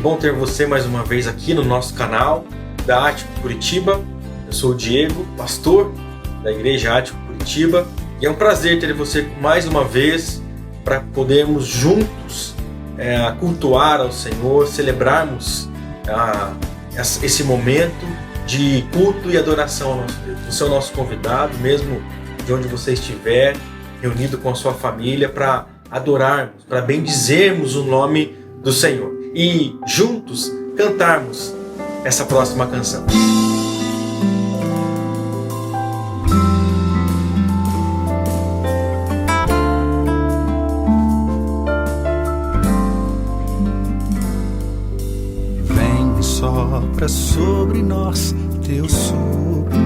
bom ter você mais uma vez aqui no nosso canal da Ático Curitiba. Eu sou o Diego, pastor da Igreja Ático Curitiba, e é um prazer ter você mais uma vez para podermos juntos cultuar ao Senhor, celebrarmos esse momento de culto e adoração ao nosso Deus. Você é o nosso convidado, mesmo de onde você estiver, reunido com a sua família, para adorarmos, para bendizermos o nome do Senhor e juntos cantarmos essa próxima canção. Vem e sopra sobre nós teu sopro,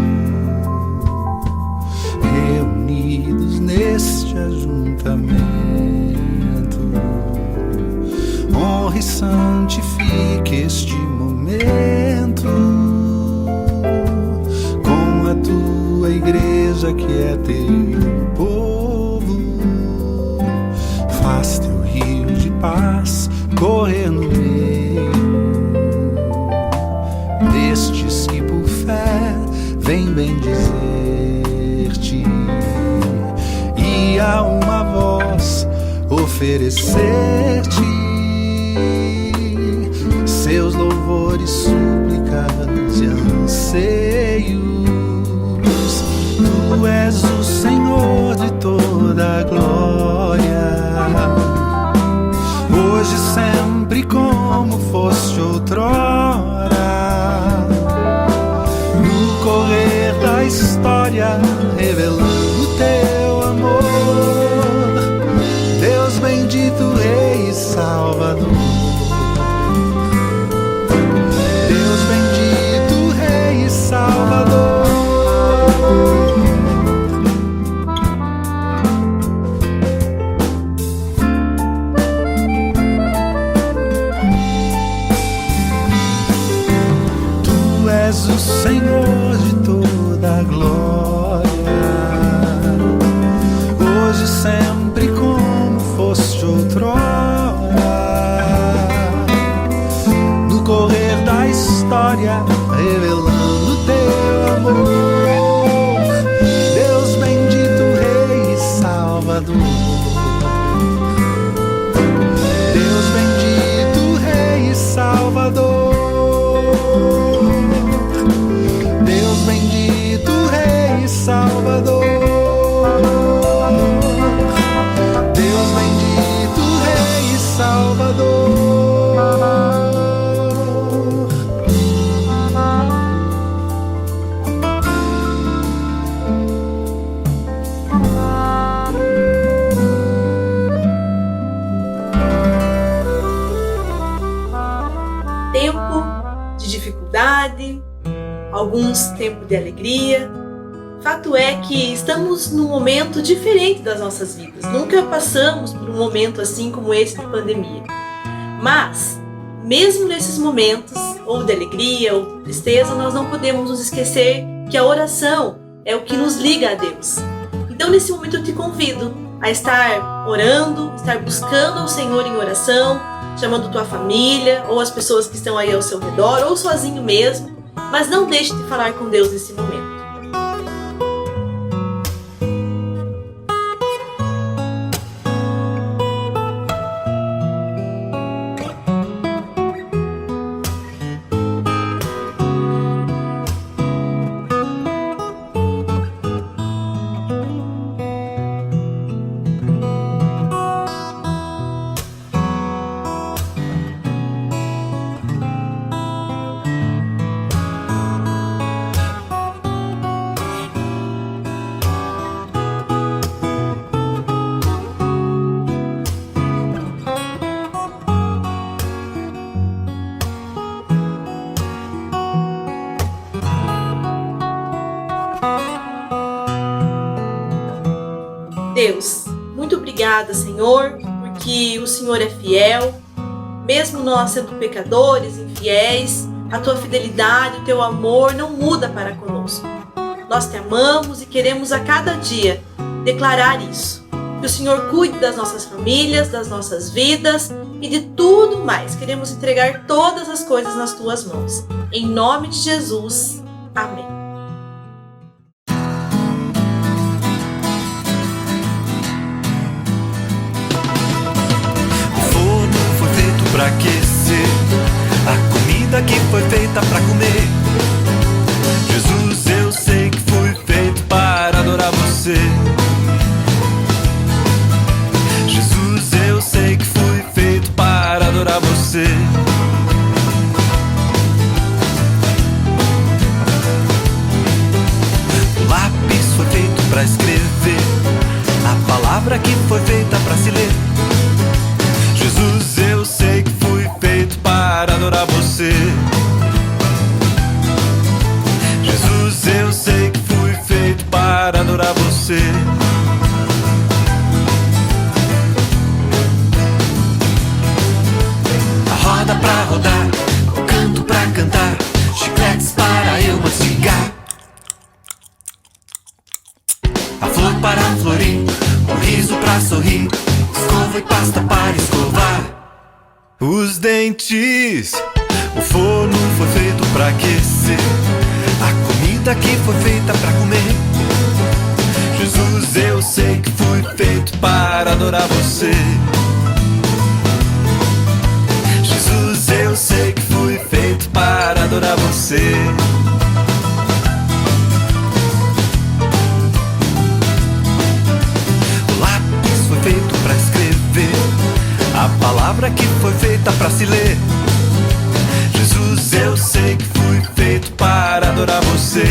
reunidos neste ajuntamento. Honre e santifique este momento com a tua igreja que é teu povo. Faz teu rio de paz correr no meio destes que por fé vem bendizer-te e a uma voz oferecer-te seus louvores, súplicas e anseios. Tu és o Senhor de toda a glória, hoje e sempre como foste outrora. No correr da história, revelando teu amor, Deus bendito, Rei e Salvador. Salvador, tu és o Senhor de toda a glória, hoje e sempre como foste outrora. No correr da história, revelando teu amor, Deus bendito, Rei e Salvador. Deus bendito, Rei e Salvador. Deus bendito, Rei e Salvador. Deus bendito, Rei e Salvador. Alguns tempos de alegria. Fato é que estamos num momento diferente das nossas vidas. Nunca passamos por um momento assim como esse de pandemia. Mas, mesmo nesses momentos, ou de alegria, ou de tristeza, nós não podemos nos esquecer que a oração é o que nos liga a Deus. Então, nesse momento eu te convido a estar orando, estar buscando o Senhor em oração, chamando tua família, ou as pessoas que estão aí ao seu redor, ou sozinho mesmo. Mas não deixe de falar com Deus nesse momento. Deus, muito obrigada, Senhor, porque o Senhor é fiel, mesmo nós sendo pecadores, infiéis, a tua fidelidade, o teu amor não muda para conosco. Nós te amamos e queremos a cada dia declarar isso. Que o Senhor cuide das nossas famílias, das nossas vidas e de tudo mais. Queremos entregar todas as coisas nas tuas mãos. Em nome de Jesus. Amém. O forno foi feito para aquecer a comida que foi feita para comer. Jesus, eu sei que fui feito para adorar você. Jesus, eu sei que fui feito para adorar você. O lápis foi feito para escrever a palavra que foi feita para se ler. Jesus, eu sei que fui feito para adorar você. Jesus, eu sei que fui feito para adorar você. A roda pra rodar, o canto pra cantar, chicletes para eu mastigar, a flor para florir, o riso pra sorrir, escova e pasta para escovar os dentes. O forno foi feito pra aquecer a comida que foi feita pra comer. Jesus, eu sei que fui feito para adorar você. Jesus, eu sei que fui feito para adorar você. O lápis foi feito para escrever a palavra que foi feita para se ler. Jesus, eu sei que fui feito para adorar você.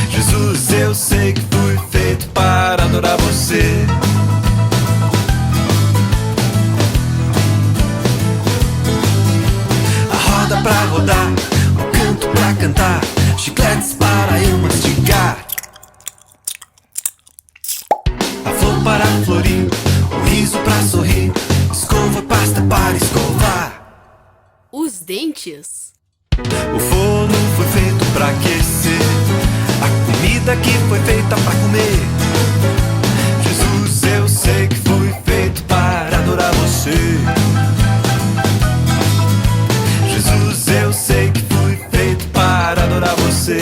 Jesus, eu sei que fui feito para adorar você. A roda pra rodar, o canto pra cantar, chicletes para eu mastigar, a flor para florir, o riso pra sorrir, escova e pasta para escovar os dentes. O forno foi feito pra aquecer a comida que foi feita pra comer. Jesus, eu sei que fui feito para adorar você. Jesus, eu sei que fui feito para adorar você.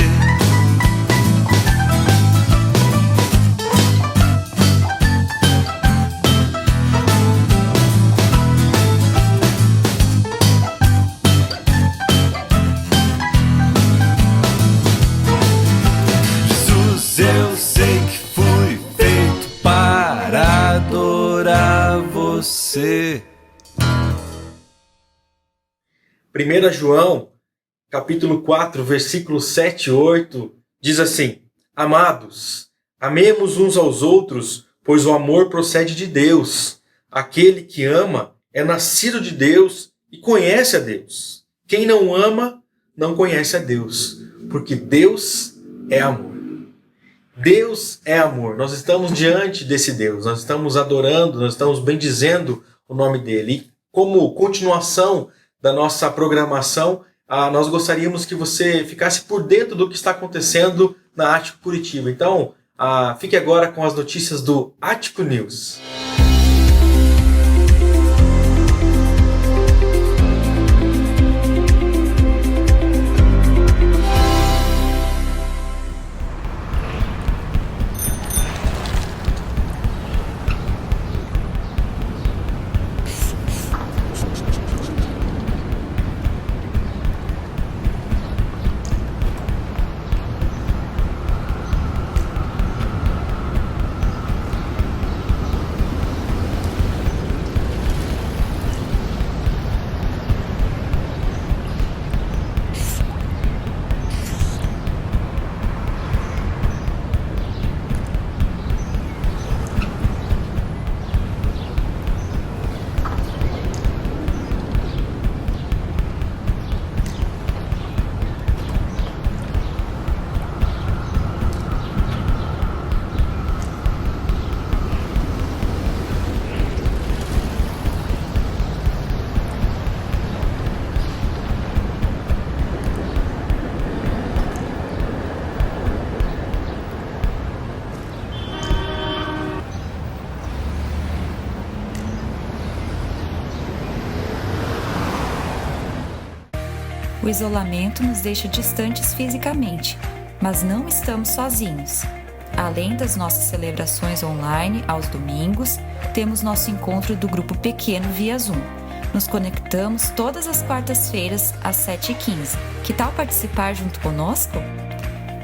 Eu sei que fui feito para adorar você. 1 João, capítulo 4, versículos 7 e 8, diz assim: Amados, amemos uns aos outros, pois o amor procede de Deus. Aquele que ama é nascido de Deus e conhece a Deus. Quem não ama, não conhece a Deus, porque Deus é amor. Deus é amor. Nós estamos diante desse Deus, nós estamos adorando, nós estamos bendizendo o nome dele. E como continuação da nossa programação, nós gostaríamos que você ficasse por dentro do que está acontecendo na Ático Curitiba. Então, fique agora com as notícias do Ático News. O isolamento nos deixa distantes fisicamente, mas não estamos sozinhos. Além das nossas celebrações online aos domingos, temos nosso encontro do grupo pequeno via Zoom. Nos conectamos todas as quartas-feiras às 7h15. Que tal participar junto conosco?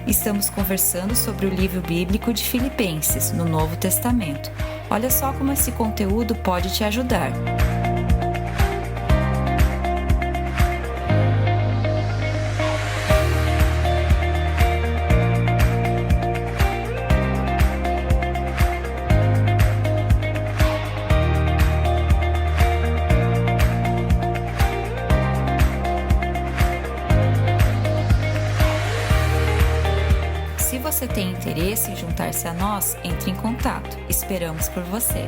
Estamos conversando sobre o livro bíblico de Filipenses, no Novo Testamento. Olha só como esse conteúdo pode te ajudar. Se você tem interesse em juntar-se a nós, entre em contato. Esperamos por você.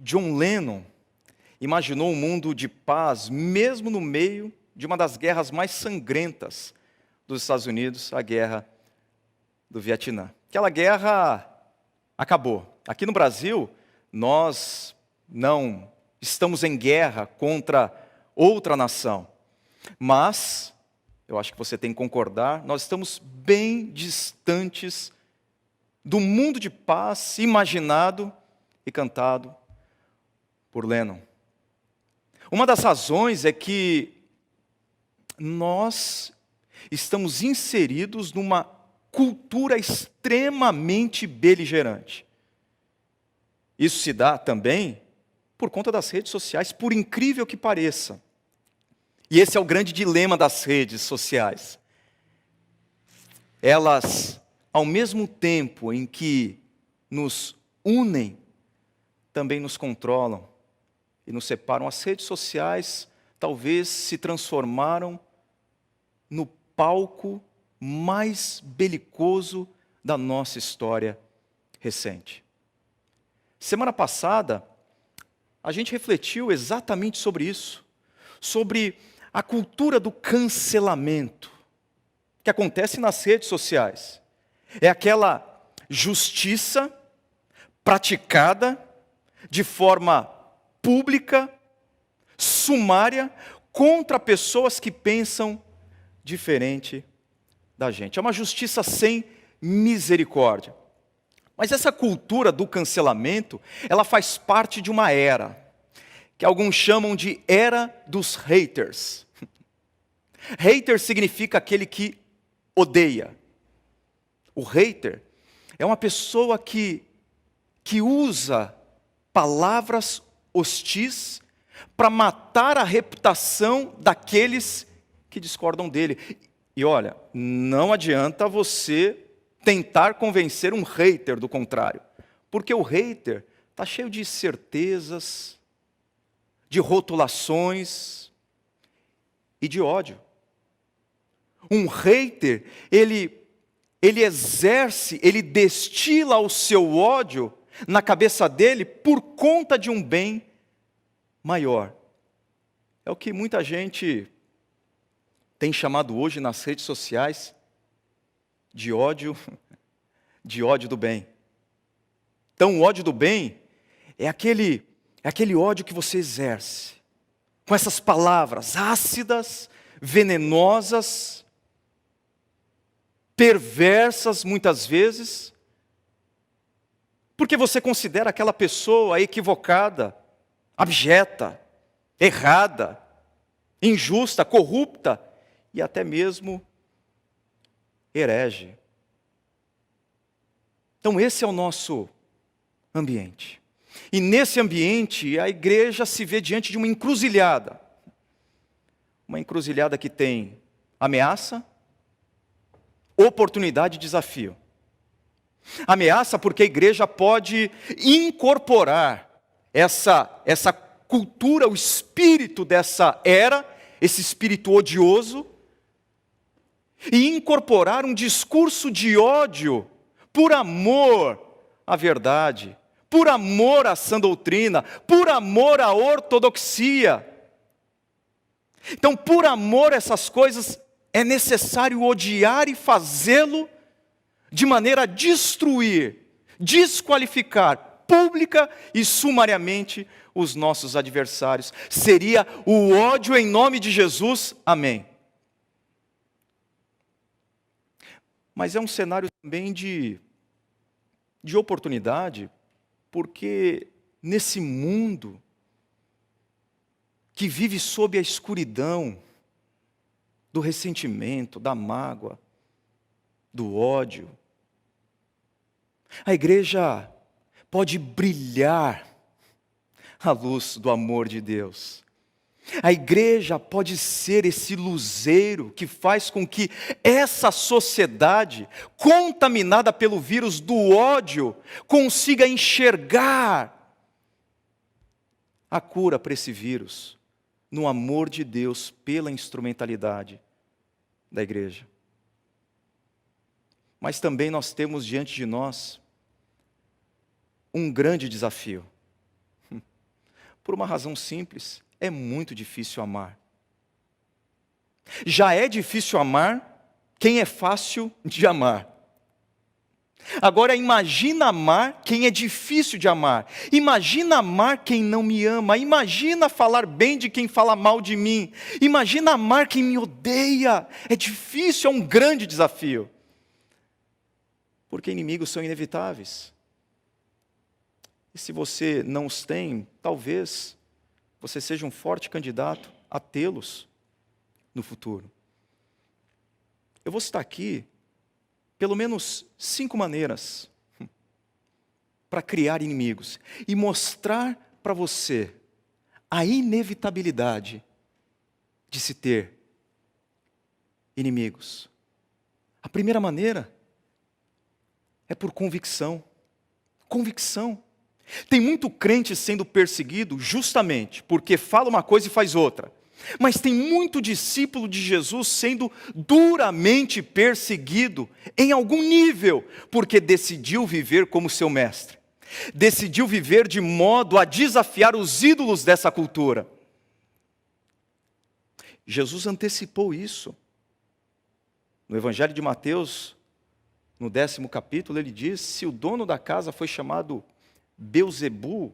John Lennon imaginou um mundo de paz, mesmo no meio de uma das guerras mais sangrentas dos Estados Unidos, a Guerra do Vietnã. Aquela guerra acabou. Aqui no Brasil, nós não estamos em guerra contra outra nação, mas, eu acho que você tem que concordar, nós estamos bem distantes do mundo de paz imaginado e cantado por Lennon. Uma das razões é que nós estamos inseridos numa cultura extremamente beligerante. Isso se dá também por conta das redes sociais, por incrível que pareça. E esse é o grande dilema das redes sociais. Elas, ao mesmo tempo em que nos unem, também nos controlam e nos separam. As redes sociais talvez se transformaram no palco mais belicoso da nossa história recente. Semana passada, a gente refletiu exatamente sobre isso, sobre a cultura do cancelamento que acontece nas redes sociais. É aquela justiça praticada de forma pública, sumária, contra pessoas que pensam diferente da gente. É uma justiça sem misericórdia. Mas essa cultura do cancelamento, ela faz parte de uma era, que alguns chamam de era dos haters. Hater significa aquele que odeia. O hater é uma pessoa que usa palavras hostis para matar a reputação daqueles que discordam dele. E olha, não adianta você tentar convencer um hater do contrário, porque o hater está cheio de certezas, de rotulações e de ódio. Um hater, ele exerce, ele destila o seu ódio na cabeça dele por conta de um bem maior. É o que muita gente tem chamado hoje nas redes sociais de ódio do bem. Então, o ódio do bem é aquele ódio que você exerce com essas palavras ácidas, venenosas, perversas muitas vezes, porque você considera aquela pessoa equivocada, abjeta, errada, injusta, corrupta e até mesmo herege. Então esse é o nosso ambiente. E nesse ambiente a igreja se vê diante de uma encruzilhada. Uma encruzilhada que tem ameaça, oportunidade e desafio. Ameaça porque a igreja pode incorporar essa cultura, o espírito dessa era, esse espírito odioso, e incorporar um discurso de ódio por amor à verdade, por amor à sã doutrina, por amor à ortodoxia. Então, por amor a essas coisas, é necessário odiar e fazê-lo de maneira a destruir, desqualificar pública e sumariamente os nossos adversários. Seria o ódio em nome de Jesus. Amém. Mas é um cenário também de oportunidade, porque nesse mundo que vive sob a escuridão do ressentimento, da mágoa, do ódio, a igreja pode brilhar à luz do amor de Deus. A igreja pode ser esse luzeiro que faz com que essa sociedade, contaminada pelo vírus do ódio, consiga enxergar a cura para esse vírus no amor de Deus pela instrumentalidade da igreja. Mas também nós temos diante de nós um grande desafio. Por uma razão simples, é muito difícil amar. Já é difícil amar quem é fácil de amar. Agora imagina amar quem é difícil de amar. Imagina amar quem não me ama. Imagina falar bem de quem fala mal de mim. Imagina amar quem me odeia. É difícil, é um grande desafio. Porque inimigos são inevitáveis. E se você não os tem, talvez você seja um forte candidato a tê-los no futuro. Eu vou citar aqui pelo menos 5 maneiras para criar inimigos e mostrar para você a inevitabilidade de se ter inimigos. A primeira maneira é por convicção. Convicção. Tem muito crente sendo perseguido justamente porque fala uma coisa e faz outra. Mas tem muito discípulo de Jesus sendo duramente perseguido em algum nível, porque decidiu viver como seu mestre. Decidiu viver de modo a desafiar os ídolos dessa cultura. Jesus antecipou isso. No Evangelho de Mateus, no 10º capítulo, ele diz: se o dono da casa foi chamado Belzebu,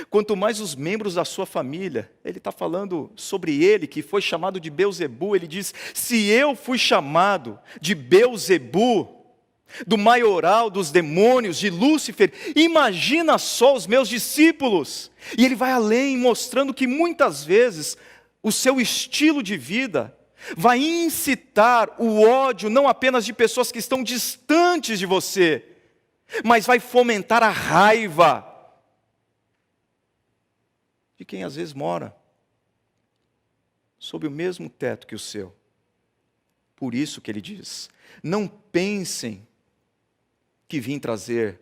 quanto mais os membros da sua família. Ele está falando sobre ele, que foi chamado de Belzebu. Ele diz: se eu fui chamado de Belzebu, do maioral dos demônios, de Lúcifer, imagina só os meus discípulos. E ele vai além, mostrando que muitas vezes o seu estilo de vida vai incitar o ódio não apenas de pessoas que estão distantes de você, mas vai fomentar a raiva de quem às vezes mora sob o mesmo teto que o seu. Por isso que ele diz: não pensem que vim trazer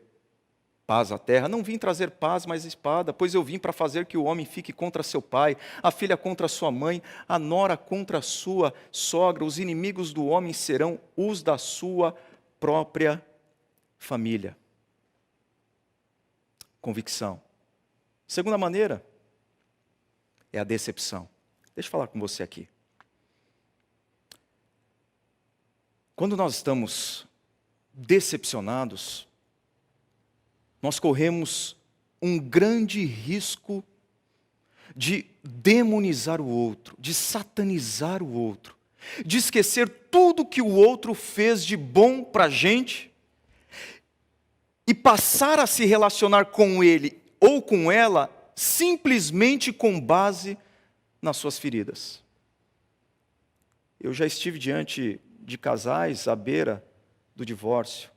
paz à terra. Não vim trazer paz, mas espada, pois eu vim para fazer que o homem fique contra seu pai, a filha contra sua mãe, a nora contra a sua sogra. Os inimigos do homem serão os da sua própria família. Convicção. Segunda maneira é a decepção. Deixa eu falar com você aqui. Quando nós estamos decepcionados, nós corremos um grande risco de demonizar o outro, de satanizar o outro, de esquecer tudo que o outro fez de bom para a gente e passar a se relacionar com ele ou com ela simplesmente com base nas suas feridas. Eu já estive diante de casais à beira do divórcio.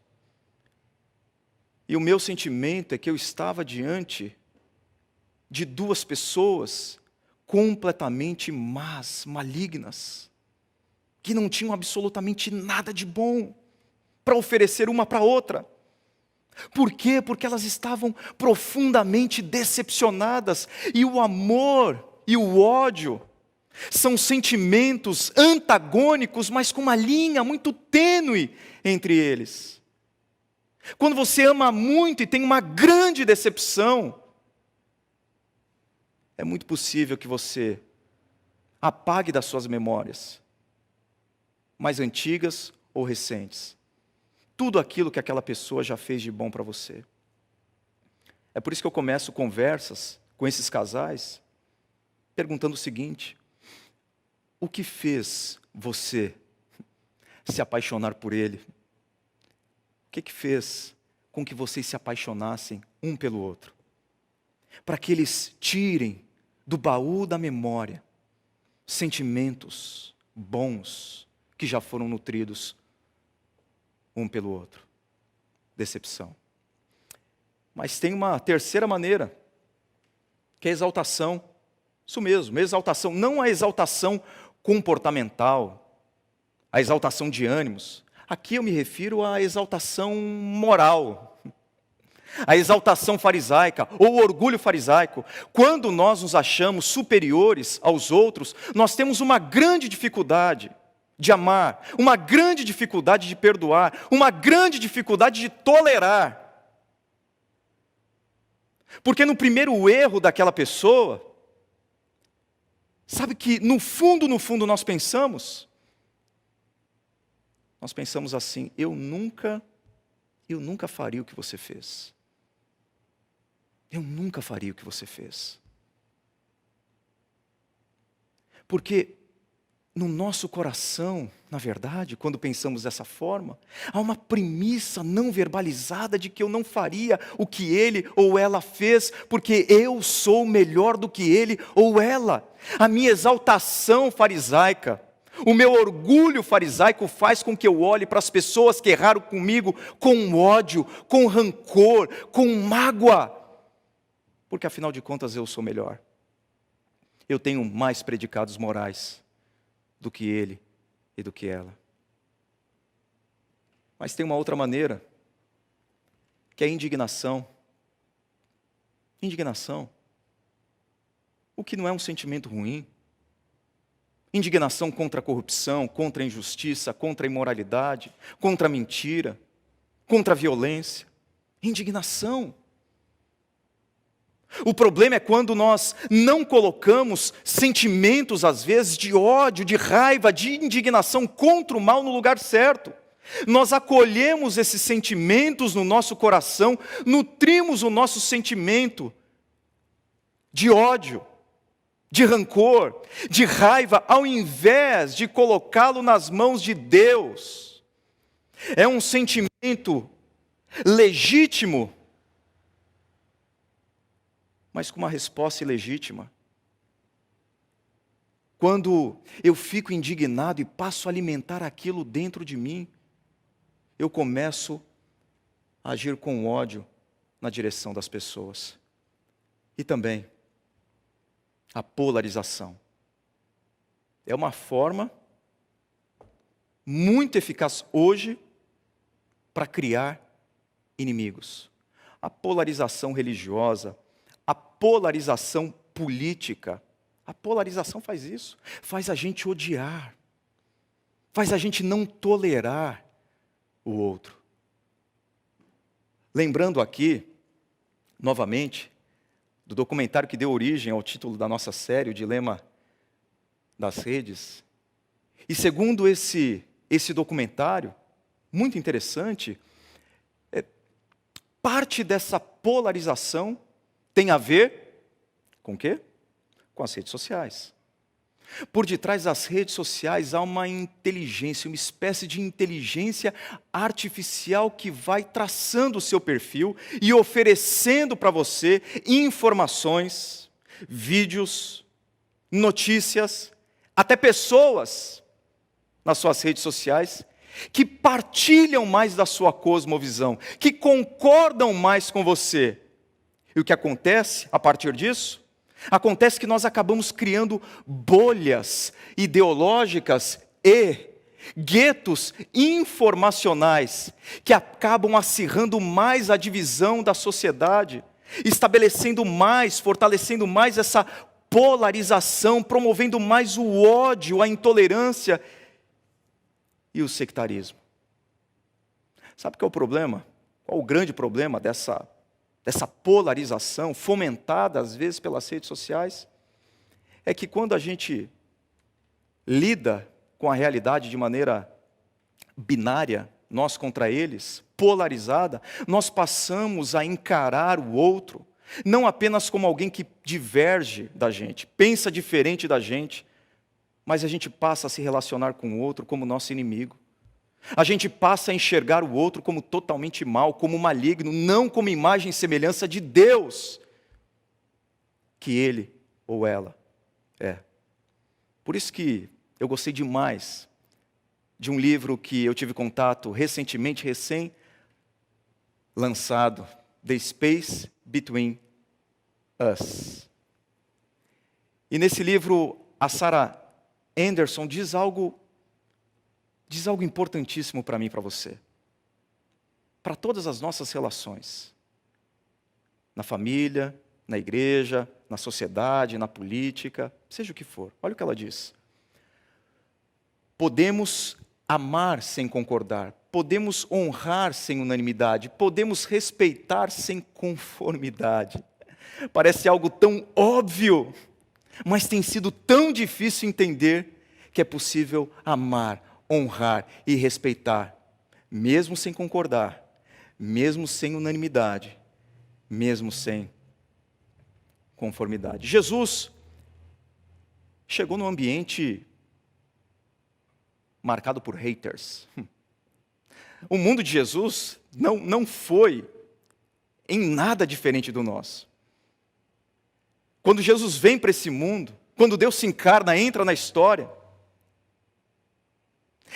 E o meu sentimento é que eu estava diante de duas pessoas completamente más, malignas, que não tinham absolutamente nada de bom para oferecer uma para a outra. Por quê? Porque elas estavam profundamente decepcionadas, e o amor e o ódio são sentimentos antagônicos, mas com uma linha muito tênue entre eles. Quando você ama muito e tem uma grande decepção, é muito possível que você apague das suas memórias, mais antigas ou recentes, tudo aquilo que aquela pessoa já fez de bom para você. É por isso que eu começo conversas com esses casais, perguntando o seguinte: o que fez você se apaixonar por ele? O que fez com que vocês se apaixonassem um pelo outro? Para que eles tirem do baú da memória sentimentos bons que já foram nutridos um pelo outro. Decepção. Mas tem uma terceira maneira, que é a exaltação. Isso mesmo, exaltação. Não a exaltação comportamental, a exaltação de ânimos. Aqui eu me refiro à exaltação moral, a exaltação farisaica, ou o orgulho farisaico. Quando nós nos achamos superiores aos outros, nós temos uma grande dificuldade de amar, uma grande dificuldade de perdoar, uma grande dificuldade de tolerar. Porque no primeiro erro daquela pessoa, sabe que no fundo nós pensamos assim: eu nunca faria o que você fez. Eu nunca faria o que você fez. Porque no nosso coração, na verdade, quando pensamos dessa forma, há uma premissa não verbalizada de que eu não faria o que ele ou ela fez, porque eu sou melhor do que ele ou ela. A minha exaltação farisaica, o meu orgulho farisaico faz com que eu olhe para as pessoas que erraram comigo com ódio, com rancor, com mágoa, porque afinal de contas eu sou melhor. Eu tenho mais predicados morais do que ele e do que ela. Mas tem uma outra maneira, que é a indignação. Indignação. O que não é um sentimento ruim. Indignação contra a corrupção, contra a injustiça, contra a imoralidade, contra a mentira, contra a violência. Indignação. O problema é quando nós não colocamos sentimentos, às vezes, de ódio, de raiva, de indignação contra o mal no lugar certo. Nós acolhemos esses sentimentos no nosso coração, nutrimos o nosso sentimento de ódio, de rancor, de raiva, ao invés de colocá-lo nas mãos de Deus. É um sentimento legítimo, mas com uma resposta ilegítima. Quando eu fico indignado e passo a alimentar aquilo dentro de mim, eu começo a agir com ódio na direção das pessoas. E também a polarização. É uma forma muito eficaz hoje para criar inimigos. A polarização religiosa, a polarização política. A polarização faz isso, faz a gente odiar, faz a gente não tolerar o outro. Lembrando aqui, novamente, do documentário que deu origem ao título da nossa série, O Dilema das Redes. E segundo esse documentário, muito interessante, parte dessa polarização tem a ver com o quê? Com as redes sociais. Por detrás das redes sociais há uma inteligência, uma espécie de inteligência artificial que vai traçando o seu perfil e oferecendo para você informações, vídeos, notícias, até pessoas nas suas redes sociais que partilham mais da sua cosmovisão, que concordam mais com você. E o que acontece a partir disso? Acontece que nós acabamos criando bolhas ideológicas e guetos informacionais que acabam acirrando mais a divisão da sociedade, estabelecendo mais, fortalecendo mais essa polarização, promovendo mais o ódio, a intolerância e o sectarismo. Sabe qual é o problema? Qual o grande problema dessa polarização, fomentada às vezes pelas redes sociais? É que quando a gente lida com a realidade de maneira binária, nós contra eles, polarizada, nós passamos a encarar o outro, não apenas como alguém que diverge da gente, pensa diferente da gente, mas a gente passa a se relacionar com o outro como nosso inimigo. A gente passa a enxergar o outro como totalmente mau, como maligno, não como imagem e semelhança de Deus, que ele ou ela é. Por isso que eu gostei demais de um livro que eu tive contato recentemente, recém-lançado, The Space Between Us. E nesse livro, a Sarah Anderson diz algo importantíssimo para mim e para você. Para todas as nossas relações. Na família, na igreja, na sociedade, na política, seja o que for. Olha o que ela diz. Podemos amar sem concordar. Podemos honrar sem unanimidade. Podemos respeitar sem conformidade. Parece algo tão óbvio, mas tem sido tão difícil entender que é possível amar, honrar e respeitar, mesmo sem concordar, mesmo sem unanimidade, mesmo sem conformidade. Jesus chegou num ambiente marcado por haters. O mundo de Jesus não foi em nada diferente do nosso. Quando Jesus vem para esse mundo, quando Deus se encarna, entra na história,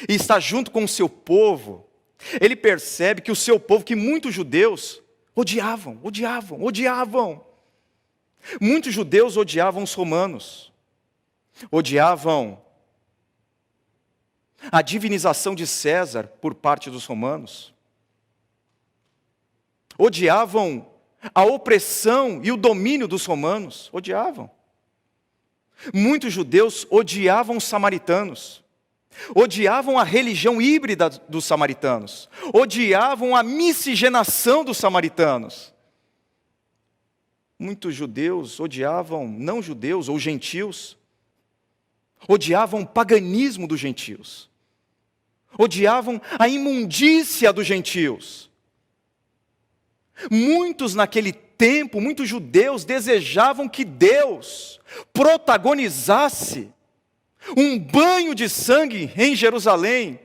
e está junto com o seu povo, ele percebe que o seu povo, que muitos judeus odiavam. Muitos judeus odiavam os romanos, odiavam a divinização de César por parte dos romanos, odiavam a opressão e o domínio dos romanos, odiavam. Muitos judeus odiavam os samaritanos, odiavam a religião híbrida dos samaritanos, odiavam a miscigenação dos samaritanos. Muitos judeus odiavam não-judeus ou gentios, odiavam o paganismo dos gentios, odiavam a imundícia dos gentios. Muitos naquele tempo, muitos judeus desejavam que Deus protagonizasse um banho de sangue em Jerusalém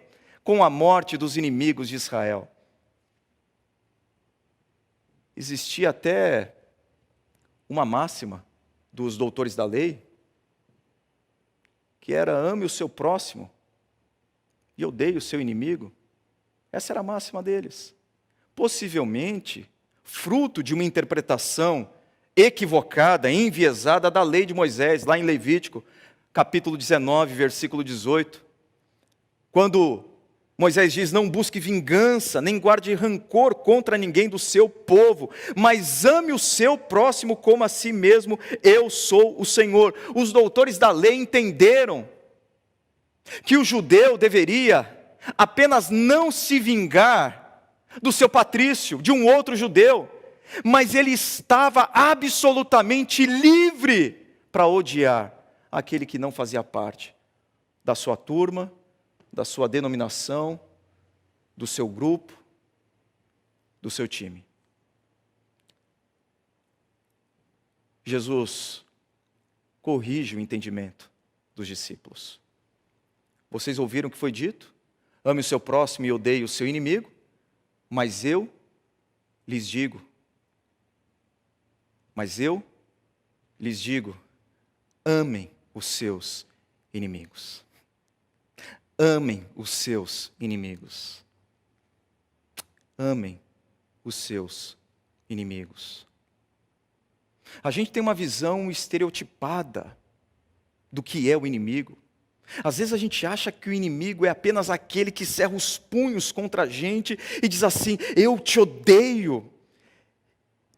com a morte dos inimigos de Israel. Existia até uma máxima dos doutores da lei, que era: ame o seu próximo e odeie o seu inimigo. Essa era a máxima deles. Possivelmente fruto de uma interpretação equivocada, enviesada da lei de Moisés, lá em Levítico, capítulo 19, versículo 18. Quando Moisés diz: não busque vingança, nem guarde rancor contra ninguém do seu povo, mas ame o seu próximo como a si mesmo, eu sou o Senhor. Os doutores da lei entenderam que o judeu deveria apenas não se vingar do seu patrício, de um outro judeu, mas ele estava absolutamente livre para odiar aquele que não fazia parte da sua turma, da sua denominação, do seu grupo, do seu time. Jesus corrige o entendimento dos discípulos. Vocês ouviram o que foi dito? Ame o seu próximo e odeie o seu inimigo, mas eu lhes digo, amem os seus inimigos. Amem os seus inimigos. Amem os seus inimigos. A gente tem uma visão estereotipada do que é o inimigo. Às vezes a gente acha que o inimigo é apenas aquele que cerra os punhos contra a gente e diz assim: eu te odeio,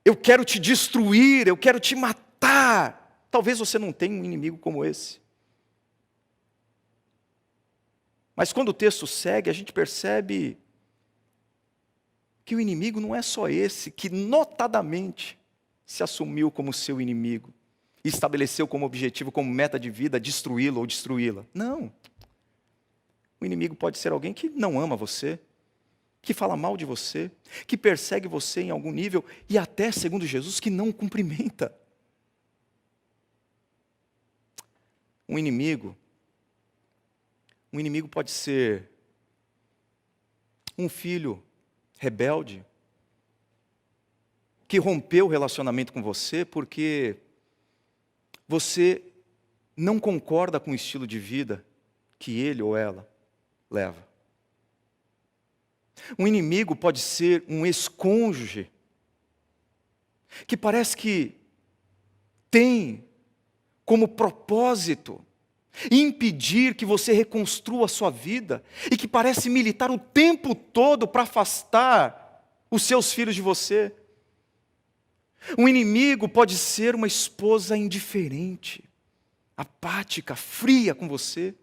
eu quero te destruir, eu quero te matar. Talvez você não tenha um inimigo como esse. Mas quando o texto segue, a gente percebe que o inimigo não é só esse, que notadamente se assumiu como seu inimigo e estabeleceu como objetivo, como meta de vida, destruí-lo ou destruí-la. Não. O inimigo pode ser alguém que não ama você, que fala mal de você, que persegue você em algum nível e até, segundo Jesus, que não o cumprimenta. Um inimigo pode ser um filho rebelde, que rompeu o relacionamento com você porque você não concorda com o estilo de vida que ele ou ela leva. Um inimigo pode ser um ex-cônjuge, que parece que tem como propósito impedir que você reconstrua a sua vida e que parece militar o tempo todo para afastar os seus filhos de você. Um inimigo pode ser uma esposa indiferente, apática, fria com você,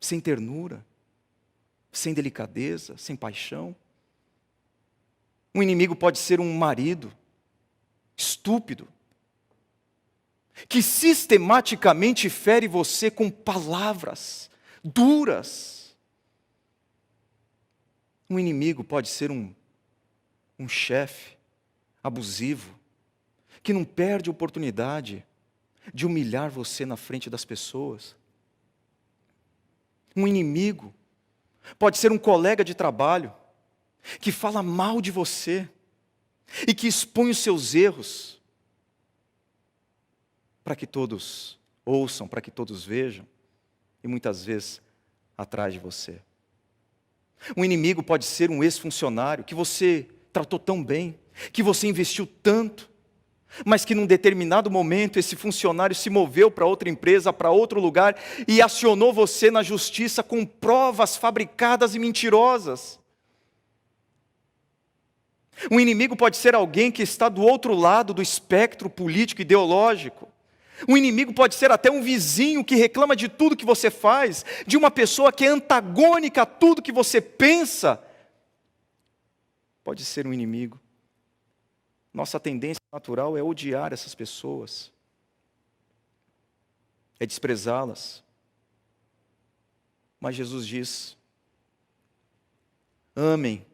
sem ternura, sem delicadeza, sem paixão. Um inimigo pode ser um marido estúpido, que sistematicamente fere você com palavras duras. Um inimigo pode ser um chefe abusivo, que não perde a oportunidade de humilhar você na frente das pessoas. Um inimigo pode ser um colega de trabalho, que fala mal de você e que expõe os seus erros para que todos ouçam, para que todos vejam, e muitas vezes atrás de você. Um inimigo pode ser um ex-funcionário que você tratou tão bem, que você investiu tanto, mas que num determinado momento esse funcionário se moveu para outra empresa, para outro lugar, e acionou você na justiça com provas fabricadas e mentirosas. Um inimigo pode ser alguém que está do outro lado do espectro político ideológico. Um inimigo pode ser até um vizinho que reclama de tudo que você faz, de uma pessoa que é antagônica a tudo que você pensa. Pode ser um inimigo. Nossa tendência natural é odiar essas pessoas, é desprezá-las. Mas Jesus diz: amem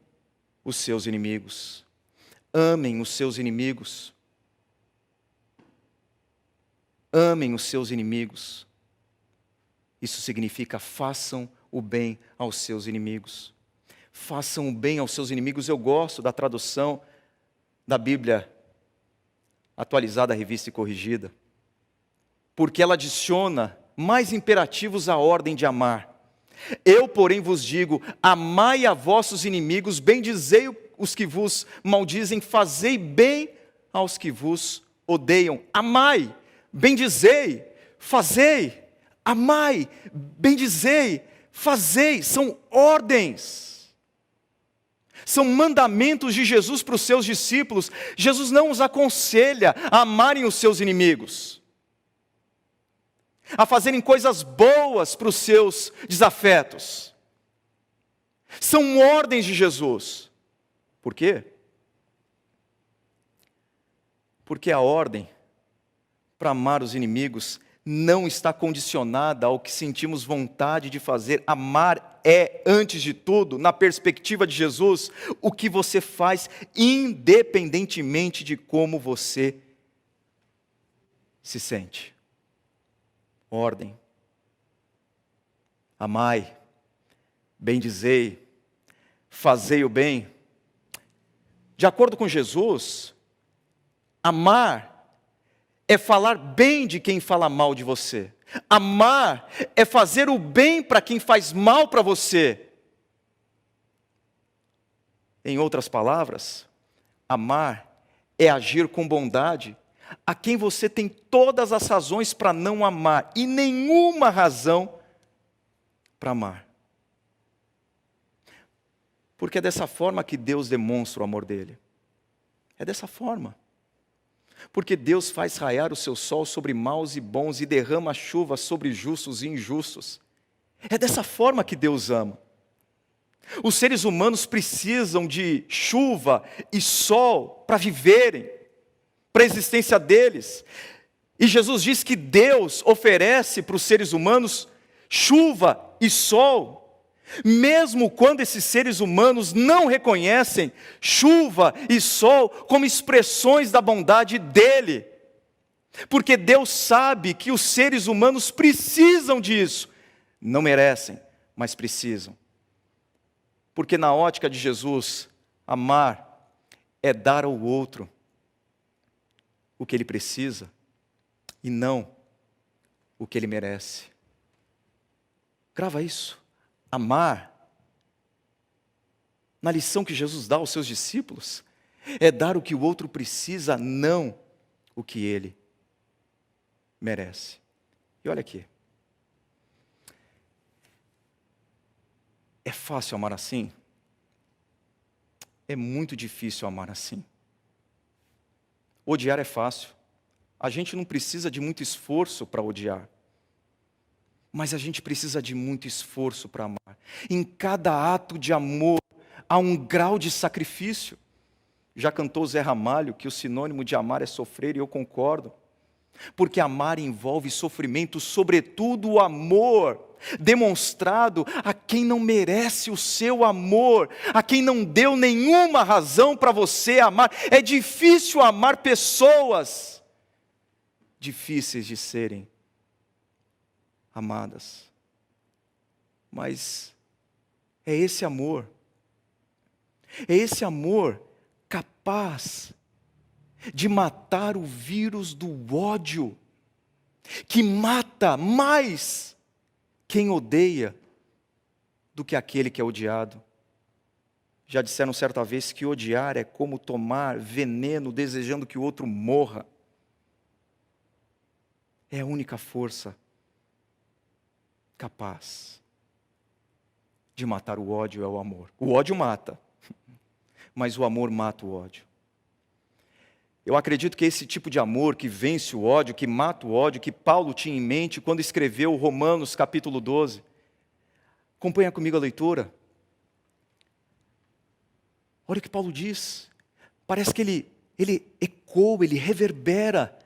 os seus inimigos, amem os seus inimigos. Amem os seus inimigos. Isso significa façam o bem aos seus inimigos. Façam o bem aos seus inimigos. Eu gosto da tradução da Bíblia atualizada, revista e corrigida, porque ela adiciona mais imperativos à ordem de amar. Eu, porém, vos digo: amai a vossos inimigos, bendizei os que vos maldizem, fazei bem aos que vos odeiam. Amai, bendizei, fazei, amai, bendizei, fazei. São ordens. São mandamentos de Jesus para os seus discípulos. Jesus não os aconselha a amarem os seus inimigos, a fazerem coisas boas para os seus desafetos. São ordens de Jesus. Por quê? Porque a ordem para amar os inimigos não está condicionada ao que sentimos vontade de fazer. Amar é, antes de tudo, na perspectiva de Jesus, o que você faz independentemente de como você se sente. ordem. Amai, bendizei, fazei o bem. De acordo com Jesus, amar é falar bem de quem fala mal de você. Amar é fazer o bem para quem faz mal para você. Em outras palavras, amar é agir com bondade a quem você tem todas as razões para não amar e nenhuma razão para amar. Porque é dessa forma que Deus demonstra o amor dele. É dessa forma. Porque Deus faz raiar o seu sol sobre maus e bons e derrama chuva sobre justos e injustos. É dessa forma que Deus ama. Os seres humanos precisam de chuva e sol para viverem, para a existência deles. E Jesus diz que Deus oferece para os seres humanos chuva e sol, mesmo quando esses seres humanos não reconhecem chuva e sol como expressões da bondade dele. Porque Deus sabe que os seres humanos precisam disso. Não merecem, mas precisam. Porque na ótica de Jesus, amar é dar ao outro o que ele precisa e não o que ele merece. Grava isso. Amar, na lição que Jesus dá aos seus discípulos, é dar o que o outro precisa, não o que ele merece. E olha aqui. É fácil amar assim? É muito difícil amar assim. Odiar é fácil. A gente não precisa de muito esforço para odiar. Mas a gente precisa de muito esforço para amar. Em cada ato de amor há um grau de sacrifício. Já cantou Zé Ramalho que o sinônimo de amar é sofrer, e eu concordo. Porque amar envolve sofrimento, sobretudo o amor demonstrado a quem não merece o seu amor, a quem não deu nenhuma razão para você amar. É difícil amar pessoas difíceis de serem amadas. Mas é esse amor capaz de matar o vírus do ódio, que mata mais quem odeia do que aquele que é odiado. Já disseram certa vez que odiar é como tomar veneno desejando que o outro morra. É a única força capaz de matar o ódio, é o amor. O ódio mata, mas o amor mata o ódio. Eu acredito que esse tipo de amor que vence o ódio, que mata o ódio, que Paulo tinha em mente quando escreveu Romanos capítulo 12. Acompanha comigo a leitura. Olha o que Paulo diz. Parece que ele ecoa, ele reverbera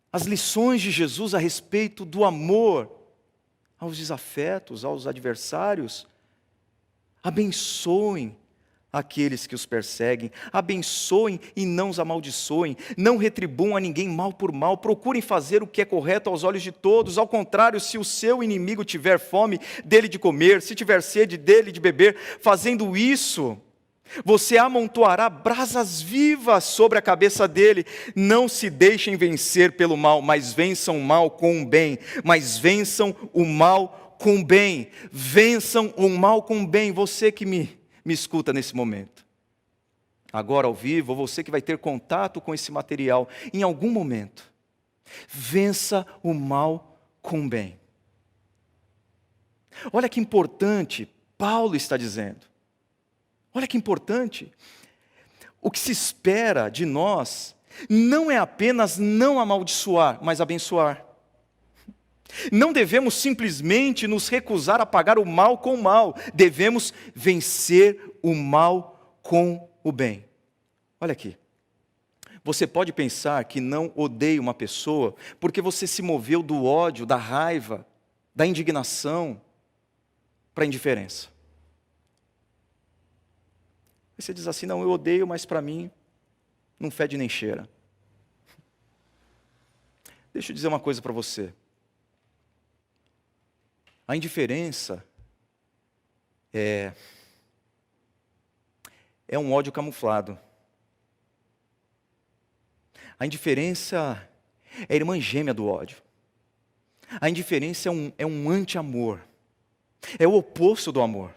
as lições de Jesus a respeito do amor aos desafetos, aos adversários. Abençoem aqueles que os perseguem, abençoem e não os amaldiçoem, não retribuam a ninguém mal por mal, procurem fazer o que é correto aos olhos de todos. Ao contrário, se o seu inimigo tiver fome, dele de comer, se tiver sede, dele de beber. Fazendo isso, você amontoará brasas vivas sobre a cabeça dele. Não se deixem vencer pelo mal, mas vençam o mal com o bem. Mas vençam o mal com o bem. Vençam o mal com o bem. Você que me escuta nesse momento, agora ao vivo, ou você que vai ter contato com esse material em algum momento, vença o mal com o bem. Olha que importante Paulo está dizendo. Olha que importante. O que se espera de nós não é apenas não amaldiçoar, mas abençoar. Não devemos simplesmente nos recusar a pagar o mal com o mal. Devemos vencer o mal com o bem. Olha aqui. Você pode pensar que não odeia uma pessoa porque você se moveu do ódio, da raiva, da indignação para a indiferença. Aí você diz assim, não, eu odeio, mas para mim não fede nem cheira. Deixa eu dizer uma coisa para você. A indiferença é um ódio camuflado. A indiferença é a irmã gêmea do ódio. A indiferença é um anti-amor. É o oposto do amor.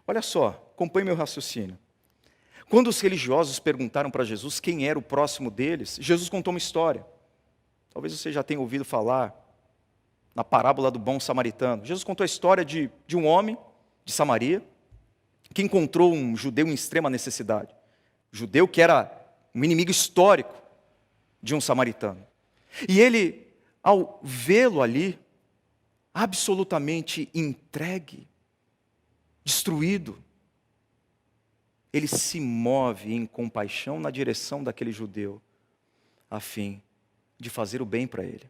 Olha só, acompanhe meu raciocínio. Quando os religiosos perguntaram para Jesus quem era o próximo deles, Jesus contou uma história. Talvez você já tenha ouvido falar na parábola do bom samaritano. Jesus contou a história de um homem de Samaria que encontrou um judeu em extrema necessidade. Judeu que era um inimigo histórico de um samaritano. E ele, ao vê-lo ali, absolutamente entregue, destruído, ele se move em compaixão na direção daquele judeu, a fim de fazer o bem para ele.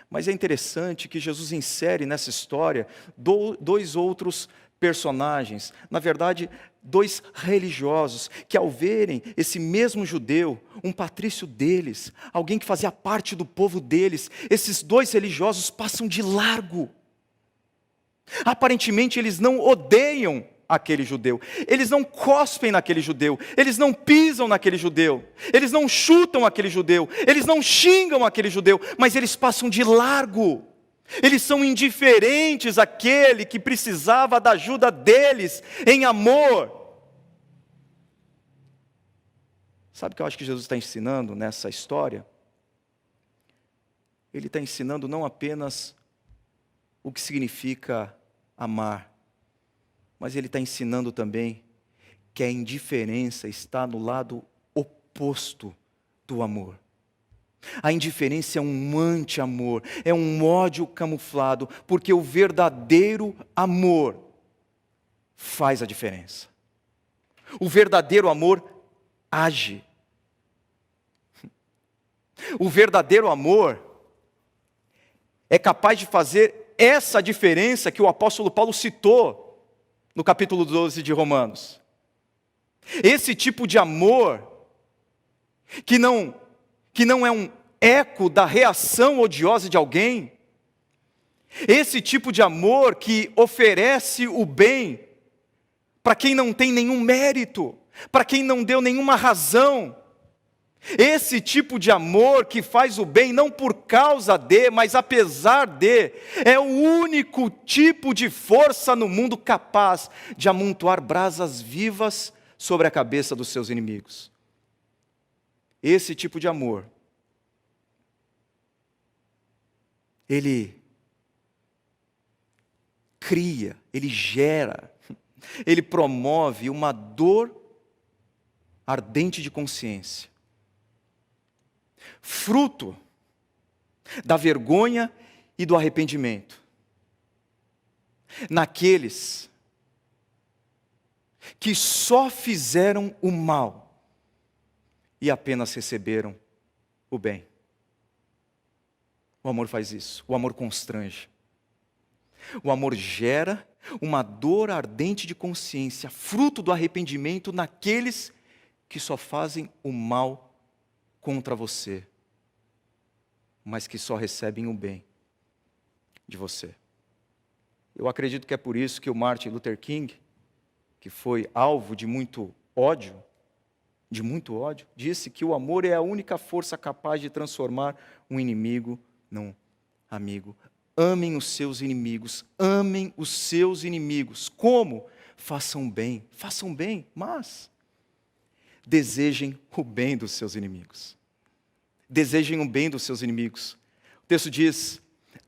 Mas é interessante que Jesus insere nessa história dois outros personagens, na verdade, dois religiosos, que ao verem esse mesmo judeu, um patrício deles, alguém que fazia parte do povo deles, esses dois religiosos passam de largo. Aparentemente eles não odeiam aquele judeu, eles não cospem naquele judeu, eles não pisam naquele judeu, eles não chutam aquele judeu, eles não xingam aquele judeu, mas eles passam de largo. Eles são indiferentes àquele que precisava da ajuda deles em amor. Sabe o que eu acho que Jesus está ensinando nessa história? Ele está ensinando não apenas o que significa amar, mas ele está ensinando também que a indiferença está no lado oposto do amor. A indiferença é um anti-amor, é um ódio camuflado, porque o verdadeiro amor faz a diferença. O verdadeiro amor age. O verdadeiro amor é capaz de fazer essa diferença que o apóstolo Paulo citou no capítulo 12 de Romanos. Esse tipo de amor que não é um eco da reação odiosa de alguém, esse tipo de amor que oferece o bem para quem não tem nenhum mérito, para quem não deu nenhuma razão, esse tipo de amor que faz o bem não por causa de, mas apesar de, é o único tipo de força no mundo capaz de amontoar brasas vivas sobre a cabeça dos seus inimigos. Esse tipo de amor, ele cria, ele gera, ele promove uma dor ardente de consciência, fruto da vergonha e do arrependimento, naqueles que só fizeram o mal e apenas receberam o bem. O amor faz isso, o amor constrange. O amor gera uma dor ardente de consciência, fruto do arrependimento naqueles que só fazem o mal contra você, mas que só recebem o bem de você. Eu acredito que é por isso que o Martin Luther King, que foi alvo de muito ódio, disse que o amor é a única força capaz de transformar um inimigo num amigo. Amem os seus inimigos, amem os seus inimigos. Como? Façam bem, mas desejem o bem dos seus inimigos. Desejem o bem dos seus inimigos. O texto diz: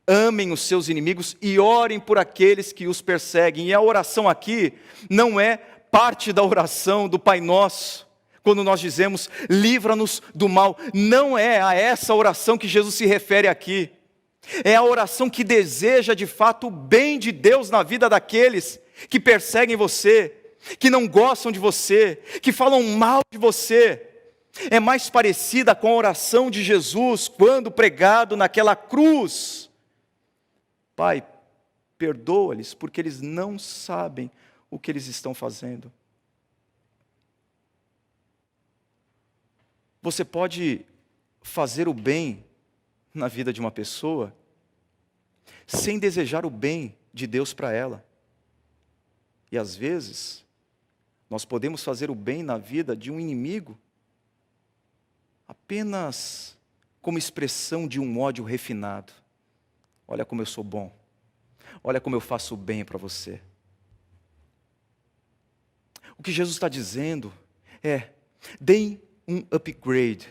amem os seus inimigos e orem por aqueles que os perseguem. E a oração aqui não é parte da oração do Pai Nosso, quando nós dizemos, livra-nos do mal. Não é a essa oração que Jesus se refere aqui. É a oração que deseja de fato o bem de Deus na vida daqueles que perseguem você, que não gostam de você, que falam mal de você. É mais parecida com a oração de Jesus quando pregado naquela cruz. Pai, perdoa-lhes porque eles não sabem o que eles estão fazendo. Você pode fazer o bem na vida de uma pessoa sem desejar o bem de Deus para ela. E às vezes, nós podemos fazer o bem na vida de um inimigo apenas como expressão de um ódio refinado. Olha como eu sou bom. Olha como eu faço o bem para você. O que Jesus está dizendo é: deem um upgrade,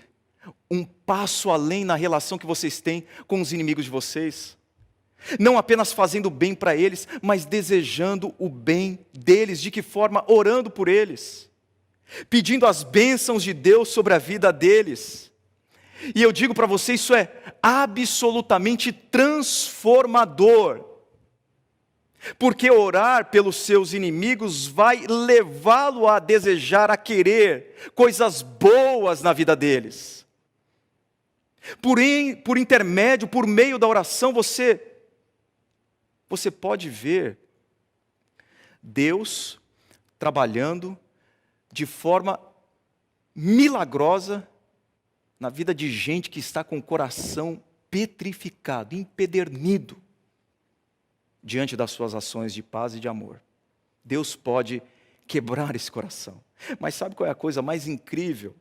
um passo além na relação que vocês têm com os inimigos de vocês. Não apenas fazendo bem para eles, mas desejando o bem deles. De que forma? Orando por eles, pedindo as bênçãos de Deus sobre a vida deles. E eu digo para você, isso é absolutamente transformador. Porque orar pelos seus inimigos vai levá-lo a desejar, a querer coisas boas na vida deles. Por intermédio, por meio da oração, você pode ver Deus trabalhando de forma milagrosa na vida de gente que está com o coração petrificado, empedernido, diante das suas ações de paz e de amor. Deus pode quebrar esse coração. Mas sabe qual é a coisa mais incrível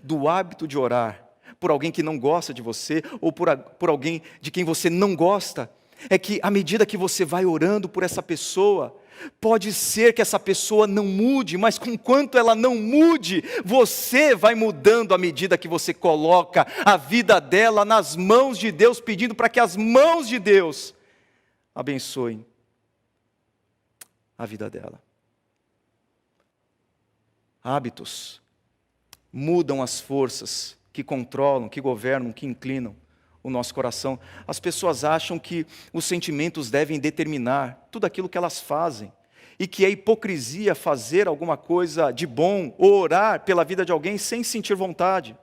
do hábito de orar por alguém que não gosta de você, ou por alguém de quem você não gosta? É que à medida que você vai orando por essa pessoa, pode ser que essa pessoa não mude, mas enquanto ela não mude, você vai mudando à medida que você coloca a vida dela nas mãos de Deus, pedindo para que as mãos de Deus abençoem a vida dela. Hábitos mudam as forças que controlam, que governam, que inclinam o nosso coração. As pessoas acham que os sentimentos devem determinar tudo aquilo que elas fazem, e que é hipocrisia fazer alguma coisa de bom, ou orar pela vida de alguém sem sentir vontade.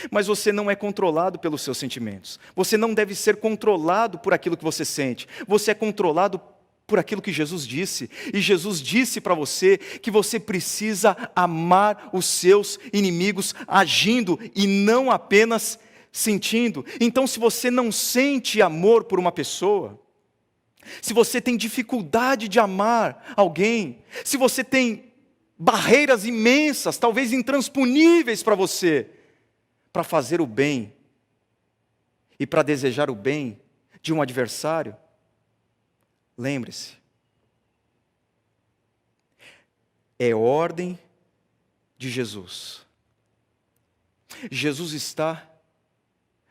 Mas você não é controlado pelos seus sentimentos. Você não deve ser controlado por aquilo que você sente. Você é controlado por aquilo que Jesus disse. E Jesus disse para você que você precisa amar os seus inimigos agindo e não apenas sentindo. Então, se você não sente amor por uma pessoa, se você tem dificuldade de amar alguém, se você tem barreiras imensas, talvez intransponíveis para você, para fazer o bem e para desejar o bem de um adversário, lembre-se, é ordem de Jesus. Jesus está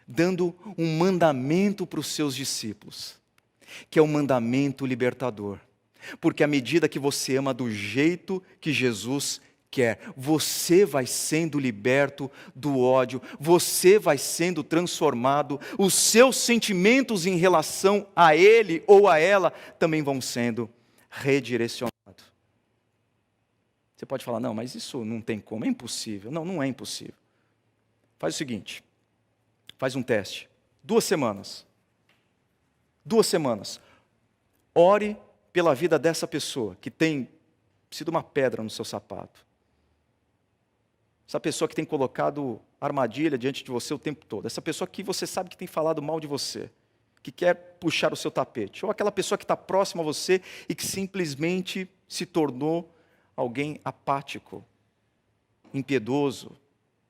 dando um mandamento para os seus discípulos, que é um mandamento libertador. Porque à medida que você ama do jeito que Jesus quer, você vai sendo liberto do ódio, você vai sendo transformado, os seus sentimentos em relação a ele ou a ela também vão sendo redirecionados. Você pode falar, não, mas isso não tem como, é impossível. Não, não é impossível. Faz o seguinte, faz um teste, 2 semanas. 2 semanas. Ore pela vida dessa pessoa que tem sido uma pedra no seu sapato. Essa pessoa que tem colocado armadilha diante de você o tempo todo. Essa pessoa que você sabe que tem falado mal de você, que quer puxar o seu tapete. Ou aquela pessoa que está próxima a você e que simplesmente se tornou alguém apático, impiedoso,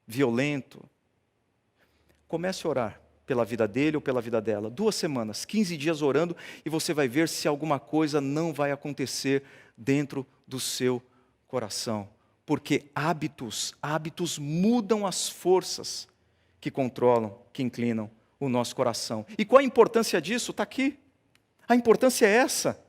violento. Comece a orar pela vida dele ou pela vida dela. 2 semanas, 15 dias orando, e você vai ver se alguma coisa não vai acontecer dentro do seu coração. Porque hábitos mudam as forças que controlam, que inclinam o nosso coração. E qual a importância disso? Está aqui. A importância é essa.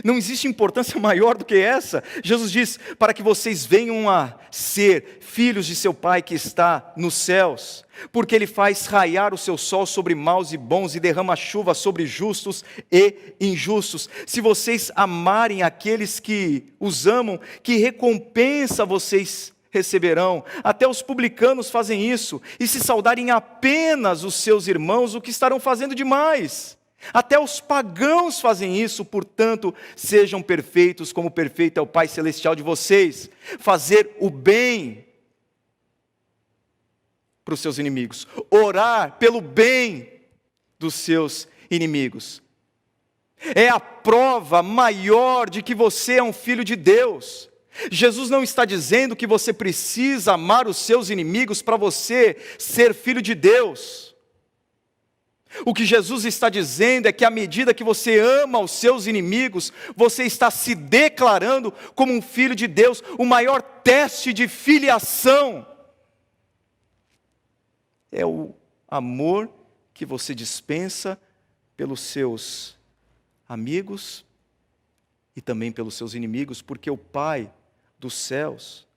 Não existe importância maior do que essa. Jesus diz, para que vocês venham a ser filhos de seu Pai que está nos céus, porque Ele faz raiar o seu sol sobre maus e bons e derrama chuva sobre justos e injustos. Se vocês amarem aqueles que os amam, que recompensa vocês receberão? Até os publicanos fazem isso. E se saudarem apenas os seus irmãos, o que estarão fazendo demais? Até os pagãos fazem isso, portanto, sejam perfeitos como perfeito é o Pai Celestial de vocês. Fazer o bem para os seus inimigos, orar pelo bem dos seus inimigos. É a prova maior de que você é um filho de Deus. Jesus não está dizendo que você precisa amar os seus inimigos para você ser filho de Deus. O que Jesus está dizendo é que à medida que você ama os seus inimigos, você está se declarando como um filho de Deus. O maior teste de filiação é o amor que você dispensa pelos seus amigos e também pelos seus inimigos, porque o Pai dos céus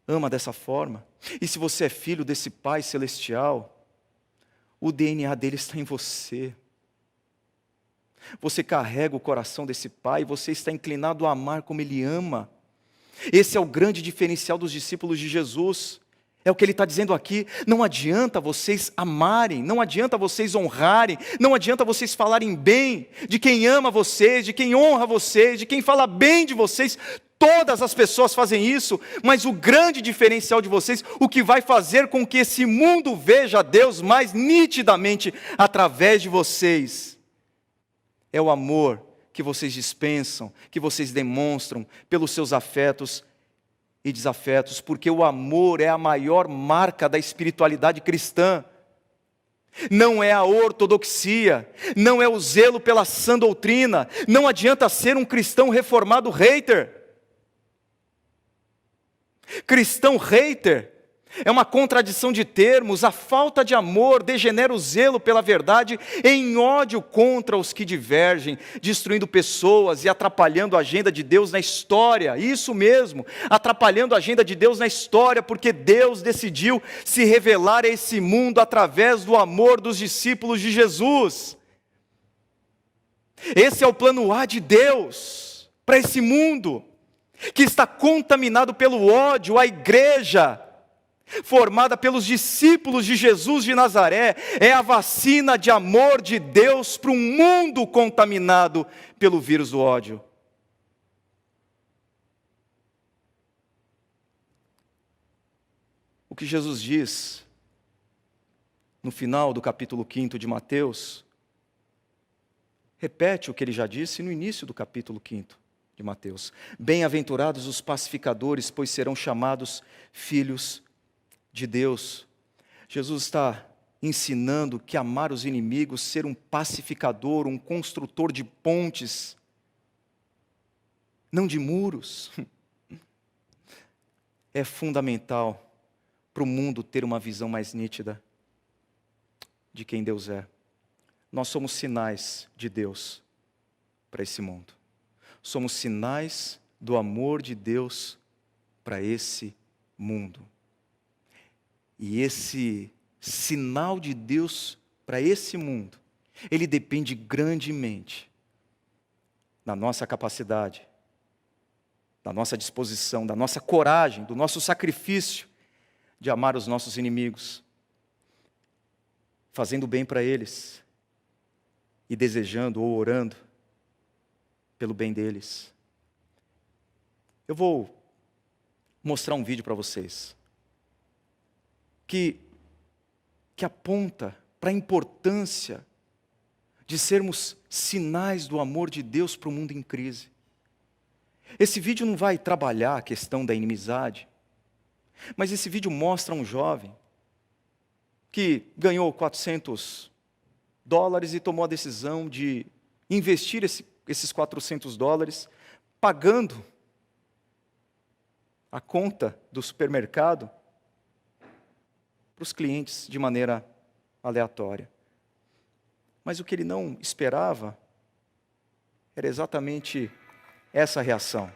ama dessa forma. E se você é filho desse Pai celestial, o DNA dele está em você. Você carrega o coração desse Pai, você está inclinado a amar como Ele ama. Esse é o grande diferencial dos discípulos de Jesus. É o que Ele está dizendo aqui. Não adianta vocês amarem, não adianta vocês honrarem, não adianta vocês falarem bem de quem ama vocês, de quem honra vocês, de quem fala bem de vocês. Todas as pessoas fazem isso, mas o grande diferencial de vocês, o que vai fazer com que esse mundo veja Deus mais nitidamente através de vocês, é o amor que vocês dispensam, que vocês demonstram pelos seus afetos e desafetos, porque o amor é a maior marca da espiritualidade cristã. Não é a ortodoxia, não é o zelo pela sã doutrina, não adianta ser um cristão reformado hater. Cristão hater é uma contradição de termos. A falta de amor degenera o zelo pela verdade em ódio contra os que divergem, destruindo pessoas e atrapalhando a agenda de Deus na história. Isso mesmo, atrapalhando a agenda de Deus na história, porque Deus decidiu se revelar a esse mundo através do amor dos discípulos de Jesus. Esse é o plano A de Deus para esse mundo que está contaminado pelo ódio. A igreja, formada pelos discípulos de Jesus de Nazaré, é a vacina de amor de Deus para um mundo contaminado pelo vírus do ódio. O que Jesus diz no final do capítulo 5 de Mateus, repete o que ele já disse no início do capítulo 5 de Mateus. Bem-aventurados os pacificadores, pois serão chamados filhos de Deus. Jesus está ensinando que amar os inimigos, ser um pacificador, um construtor de pontes, não de muros, é fundamental para o mundo ter uma visão mais nítida de quem Deus é. Nós somos sinais de Deus para esse mundo. Somos sinais do amor de Deus para esse mundo. E esse sinal de Deus para esse mundo, ele depende grandemente da nossa capacidade, da nossa disposição, da nossa coragem, do nosso sacrifício de amar os nossos inimigos, fazendo bem para eles e desejando ou orando pelo bem deles. Eu vou mostrar um vídeo para vocês que aponta para a importância de sermos sinais do amor de Deus para o mundo em crise. Esse vídeo não vai trabalhar a questão da inimizade, mas esse vídeo mostra um jovem que ganhou $400 e tomou a decisão de investir esses $400, pagando a conta do supermercado para os clientes de maneira aleatória. Mas o que ele não esperava era exatamente essa reação.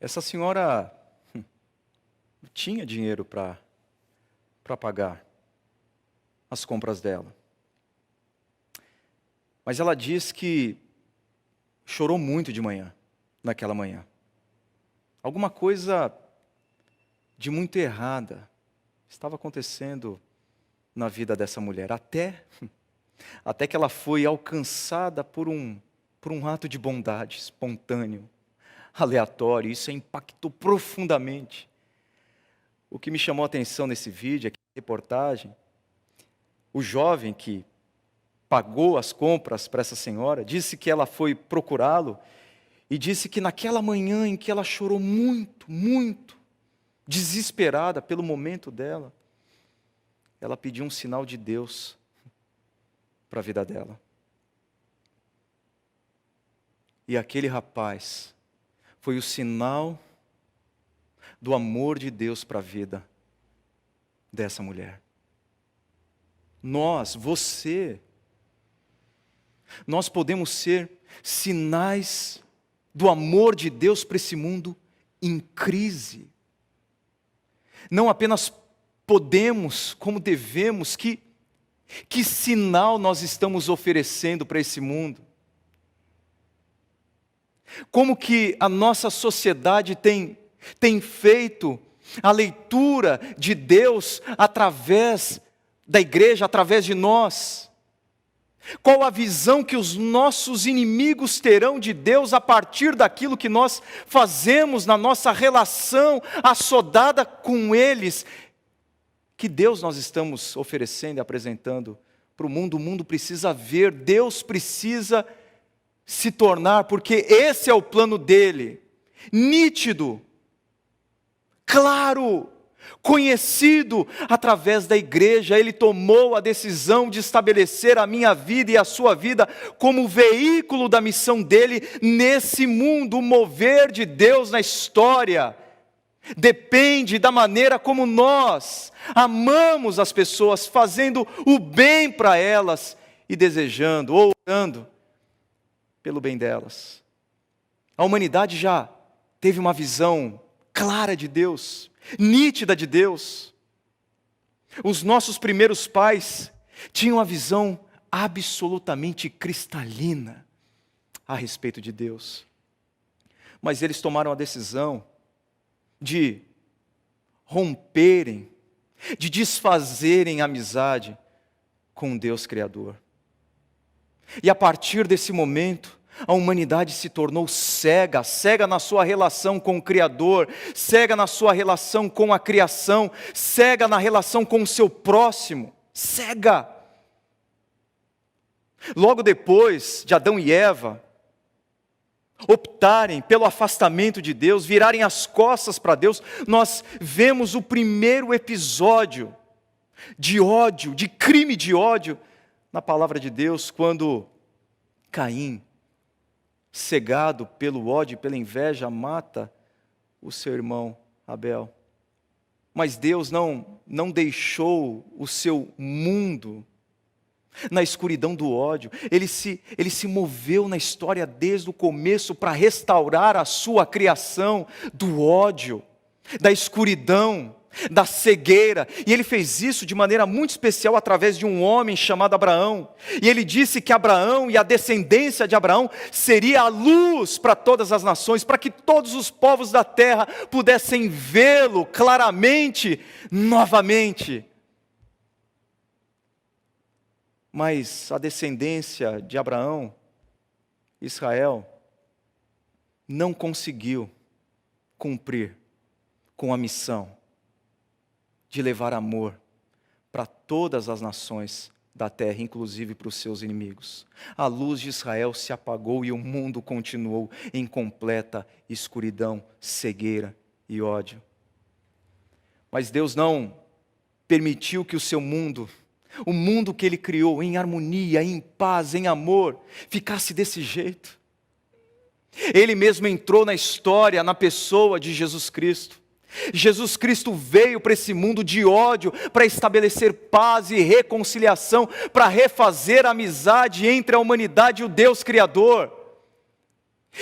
Essa senhora não tinha dinheiro para pagar as compras dela. Mas ela diz que chorou muito de manhã, naquela manhã. Alguma coisa de muito errada estava acontecendo na vida dessa mulher, até que ela foi alcançada por um ato de bondade espontâneo, aleatório. Isso a impactou profundamente. O que me chamou a atenção nesse vídeo, aqui na reportagem, o jovem que pagou as compras para essa senhora, disse que ela foi procurá-lo e disse que naquela manhã em que ela chorou muito, muito, desesperada pelo momento dela, ela pediu um sinal de Deus para a vida dela. E aquele rapaz foi o sinal do amor de Deus para a vida dessa mulher. Nós podemos ser sinais do amor de Deus para esse mundo em crise. Não apenas podemos, como devemos, que sinal nós estamos oferecendo para esse mundo? Como que a nossa sociedade tem feito a leitura de Deus através da igreja, através de nós? Qual a visão que os nossos inimigos terão de Deus a partir daquilo que nós fazemos na nossa relação assodada com eles? Que Deus nós estamos oferecendo e apresentando para o mundo? O mundo precisa ver, Deus precisa se tornar, porque esse é o plano dele, nítido, claro, conhecido através da igreja. Ele tomou a decisão de estabelecer a minha vida e a sua vida como veículo da missão dele nesse mundo. O mover de Deus na história depende da maneira como nós amamos as pessoas, fazendo o bem para elas e desejando ou orando pelo bem delas. A humanidade já teve uma visão clara de Deus, nítida de Deus. Os nossos primeiros pais tinham uma visão absolutamente cristalina a respeito de Deus. Mas eles tomaram a decisão de romperem, de desfazerem a amizade com Deus Criador. E a partir desse momento, a humanidade se tornou cega, cega na sua relação com o Criador, cega na sua relação com a criação, cega na relação com o seu próximo, cega. Logo depois de Adão e Eva optarem pelo afastamento de Deus, virarem as costas para Deus, nós vemos o primeiro episódio de ódio, de crime de ódio na palavra de Deus, quando Caim, cegado pelo ódio e pela inveja, mata o seu irmão Abel. Mas Deus não deixou o seu mundo na escuridão do ódio. Ele se moveu na história desde o começo para restaurar a sua criação do ódio, da escuridão, da cegueira. E ele fez isso de maneira muito especial através de um homem chamado Abraão. E ele disse que Abraão e a descendência de Abraão seria a luz para todas as nações, para que todos os povos da terra pudessem vê-lo claramente, novamente. Mas a descendência de Abraão, Israel, não conseguiu cumprir com a missão de levar amor para todas as nações da terra, inclusive para os seus inimigos. A luz de Israel se apagou e o mundo continuou em completa escuridão, cegueira e ódio. Mas Deus não permitiu que o seu mundo, o mundo que Ele criou em harmonia, em paz, em amor, ficasse desse jeito. Ele mesmo entrou na história, na pessoa de Jesus Cristo. Jesus Cristo veio para esse mundo de ódio, para estabelecer paz e reconciliação, para refazer a amizade entre a humanidade e o Deus Criador.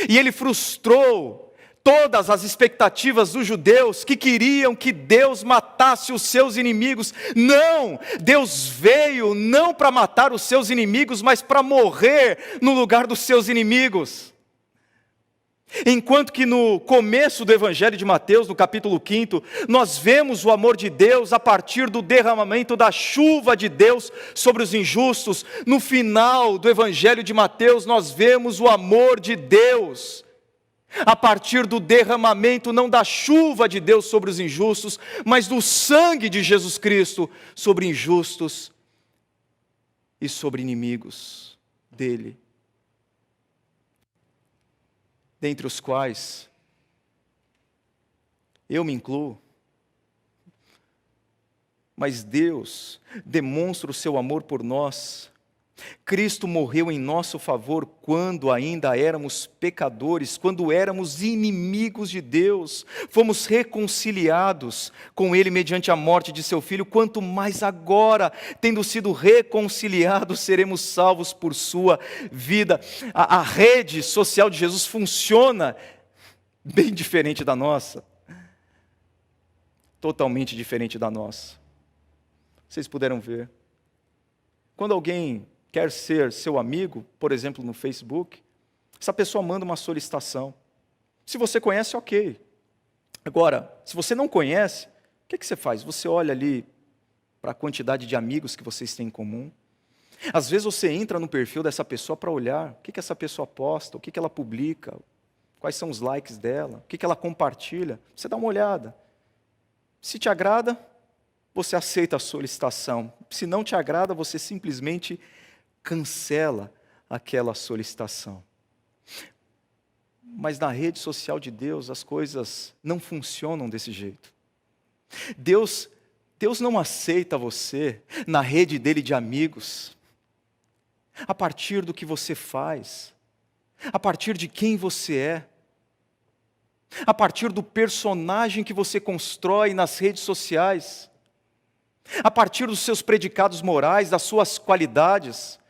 E Ele frustrou todas as expectativas dos judeus que queriam que Deus matasse os seus inimigos. Não! Deus veio não para matar os seus inimigos, mas para morrer no lugar dos seus inimigos. Enquanto que no começo do Evangelho de Mateus, no capítulo 5, nós vemos o amor de Deus a partir do derramamento da chuva de Deus sobre os injustos, no final do Evangelho de Mateus nós vemos o amor de Deus a partir do derramamento não da chuva de Deus sobre os injustos, mas do sangue de Jesus Cristo sobre injustos e sobre inimigos dele. Dentre os quais eu me incluo, mas Deus demonstra o seu amor por nós. Cristo morreu em nosso favor quando ainda éramos pecadores, quando éramos inimigos de Deus. Fomos reconciliados com Ele mediante a morte de seu Filho, quanto mais agora, tendo sido reconciliados, seremos salvos por sua vida. A rede social de Jesus funciona bem diferente da nossa. Totalmente diferente da nossa. Vocês puderam ver. Quando alguém quer ser seu amigo, por exemplo, no Facebook, essa pessoa manda uma solicitação. Se você conhece, ok. Agora, se você não conhece, o que você faz? Você olha ali para a quantidade de amigos que vocês têm em comum. Às vezes você entra no perfil dessa pessoa para olhar o que essa pessoa posta, o que ela publica, quais são os likes dela, o que ela compartilha. Você dá uma olhada. Se te agrada, você aceita a solicitação. Se não te agrada, você simplesmente cancela aquela solicitação. Mas na rede social de Deus, as coisas não funcionam desse jeito. Deus não aceita você na rede dele de amigos, a partir do que você faz, a partir de quem você é, a partir do personagem que você constrói nas redes sociais, a partir dos seus predicados morais, das suas qualidades,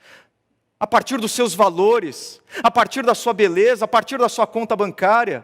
a partir dos seus valores, a partir da sua beleza, a partir da sua conta bancária,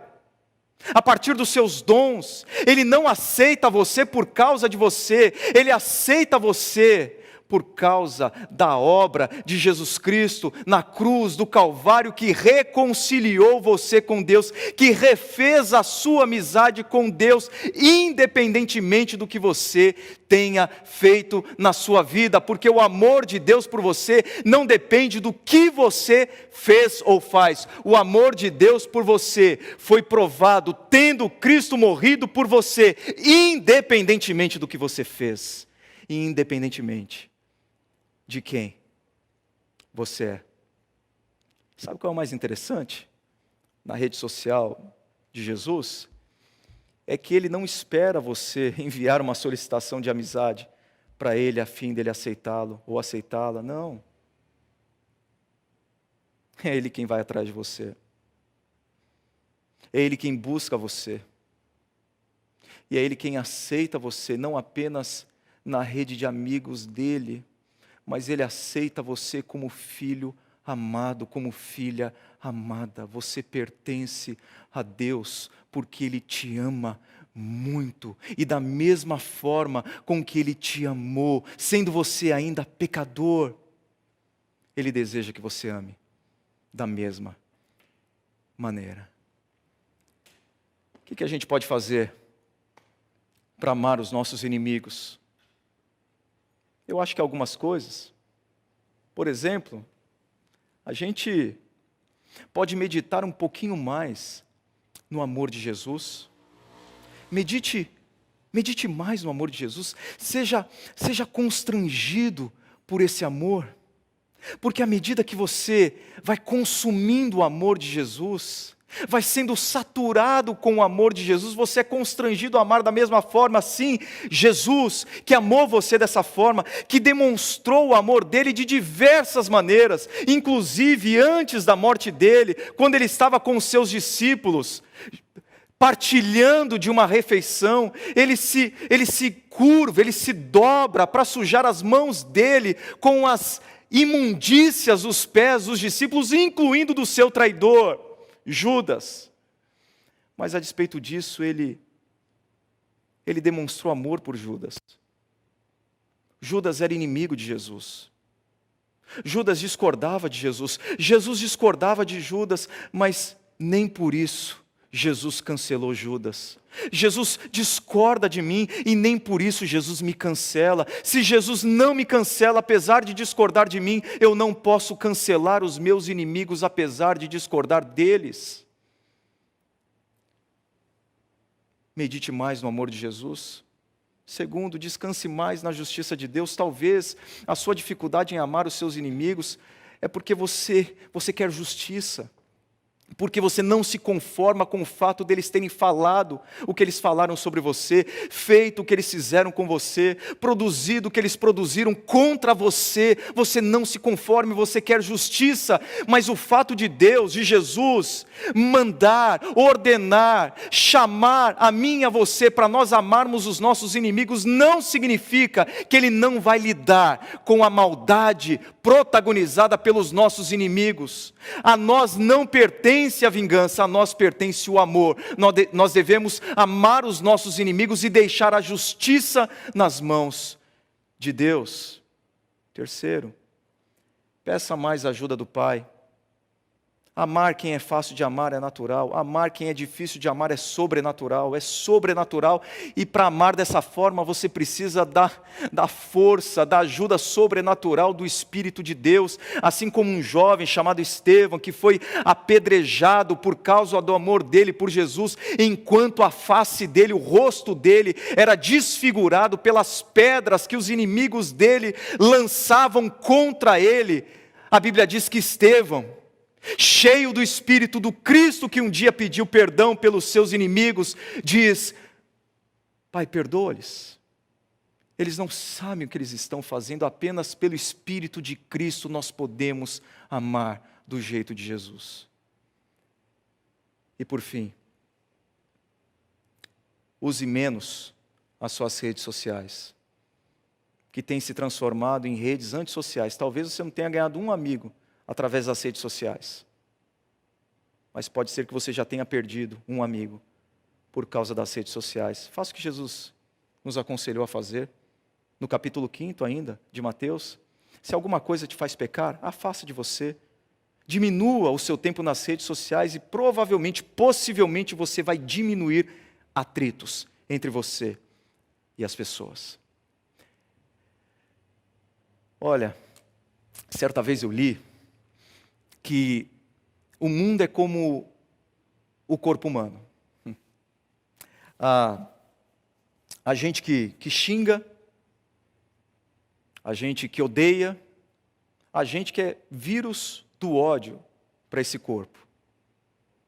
a partir dos seus dons. Ele não aceita você por causa de você, Ele aceita você por causa da obra de Jesus Cristo na cruz do Calvário, que reconciliou você com Deus, que refez a sua amizade com Deus, independentemente do que você tenha feito na sua vida, porque o amor de Deus por você não depende do que você fez ou faz. O amor de Deus por você foi provado tendo Cristo morrido por você, independentemente do que você fez, e independentemente de quem você é. Sabe qual é o mais interessante na rede social de Jesus? É que Ele não espera você enviar uma solicitação de amizade para Ele a fim dele aceitá-lo ou aceitá-la. Não. É Ele quem vai atrás de você. É Ele quem busca você. E é Ele quem aceita você, não apenas na rede de amigos dele, mas Ele aceita você como filho amado, como filha amada. Você pertence a Deus porque Ele te ama muito. E da mesma forma com que Ele te amou, sendo você ainda pecador, Ele deseja que você ame da mesma maneira. O que a gente pode fazer para amar os nossos inimigos? Eu acho que algumas coisas, por exemplo, a gente pode meditar um pouquinho mais no amor de Jesus. Medite mais no amor de Jesus. Seja constrangido por esse amor, porque à medida que você vai consumindo o amor de Jesus, vai sendo saturado com o amor de Jesus, você é constrangido a amar da mesma forma. Sim, Jesus, que amou você dessa forma, que demonstrou o amor dele de diversas maneiras, inclusive antes da morte dele, quando ele estava com os seus discípulos, partilhando de uma refeição, ele se curva, ele se dobra para sujar as mãos dele com as imundícias dos pés dos discípulos, incluindo do seu traidor, Judas. Mas a despeito disso, ele demonstrou amor por Judas. Judas era inimigo de Jesus. Judas discordava de Jesus. Jesus discordava de Judas, mas nem por isso Jesus cancelou Judas. Jesus discorda de mim e nem por isso Jesus me cancela. Se Jesus não me cancela, apesar de discordar de mim, eu não posso cancelar os meus inimigos, apesar de discordar deles. Medite mais no amor de Jesus. Segundo, descanse mais na justiça de Deus. Talvez a sua dificuldade em amar os seus inimigos é porque você quer justiça. Porque você não se conforma com o fato deles terem falado o que eles falaram sobre você, feito o que eles fizeram com você, produzido o que eles produziram contra você. Você não se conforma, você quer justiça, mas o fato de Deus, de Jesus, mandar, ordenar, chamar a mim e a você para nós amarmos os nossos inimigos, não significa que Ele não vai lidar com a maldade protagonizada pelos nossos inimigos. A nós não pertence a vingança, a nós pertence o amor. Nós devemos amar os nossos inimigos e deixar a justiça nas mãos de Deus. Terceiro, peça mais ajuda do Pai. Amar quem é fácil de amar é natural, amar quem é difícil de amar é sobrenatural, e para amar dessa forma você precisa da força, da ajuda sobrenatural do Espírito de Deus, assim como um jovem chamado Estevão, que foi apedrejado por causa do amor dele por Jesus, enquanto a face dele, o rosto dele, era desfigurado pelas pedras que os inimigos dele lançavam contra ele. A Bíblia diz que Estevão, cheio do Espírito do Cristo, que um dia pediu perdão pelos seus inimigos, diz: Pai, perdoa-lhes, eles não sabem o que eles estão fazendo. Apenas pelo Espírito de Cristo nós podemos amar do jeito de Jesus. E por fim, use menos as suas redes sociais, que têm se transformado em redes antissociais. Talvez você não tenha ganhado um amigo através das redes sociais, mas pode ser que você já tenha perdido um amigo por causa das redes sociais. Faça o que Jesus nos aconselhou a fazer, no capítulo 5 ainda, de Mateus. Se alguma coisa te faz pecar, afasta de você, diminua o seu tempo nas redes sociais e provavelmente, possivelmente, você vai diminuir atritos entre você e as pessoas. Olha, certa vez eu li que o mundo é como o corpo humano. A gente que xinga, a gente que odeia, a gente que é vírus do ódio para esse corpo,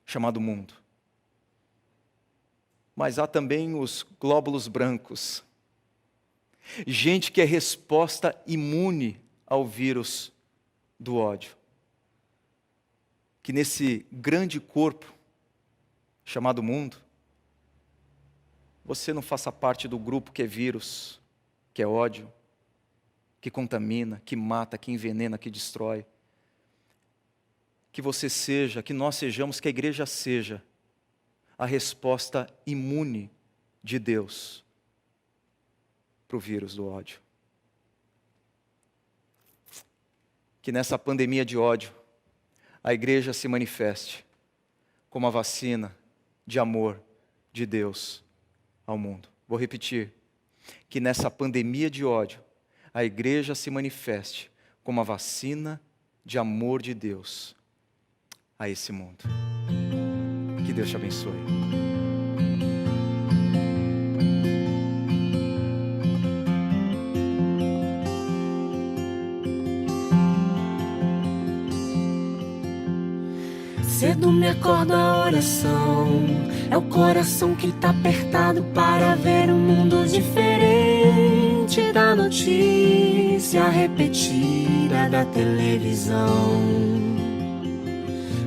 chamado mundo. Mas há também os glóbulos brancos, gente que é resposta imune ao vírus do ódio. Que nesse grande corpo, chamado mundo, você não faça parte do grupo que é vírus, que é ódio, que contamina, que mata, que envenena, que destrói. Que você seja, que nós sejamos, que a igreja seja a resposta imune de Deus para o vírus do ódio. Que nessa pandemia de ódio, a igreja se manifeste como a vacina de amor de Deus ao mundo. Vou repetir. Que nessa pandemia de ódio, a igreja se manifeste como a vacina de amor de Deus a esse mundo. Que Deus te abençoe. Cedo me acorda a oração, é o coração que tá apertado para ver um mundo diferente da notícia repetida da televisão.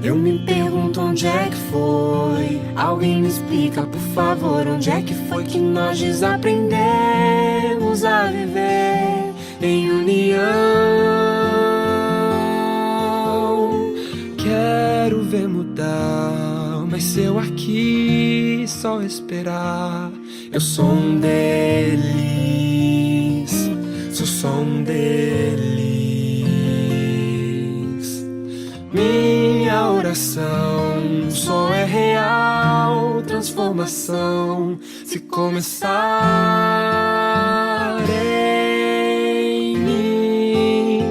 Eu me pergunto onde é que foi, alguém me explica por favor, onde é que foi que nós desaprendemos a viver em união. Quero ver mudar, mas se eu aqui só esperar, eu sou um deles, sou só um deles. Minha oração só é real transformação se começar em mim.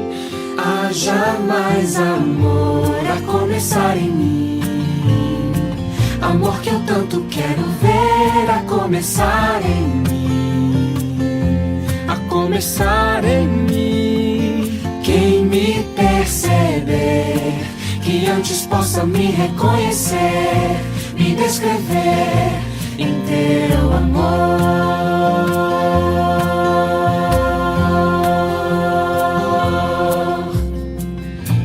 Haja mais amor a começar em mim, amor que eu tanto quero ver a começar em mim, a começar em mim. Quem me perceber, que antes possa me reconhecer, me descrever em teu amor.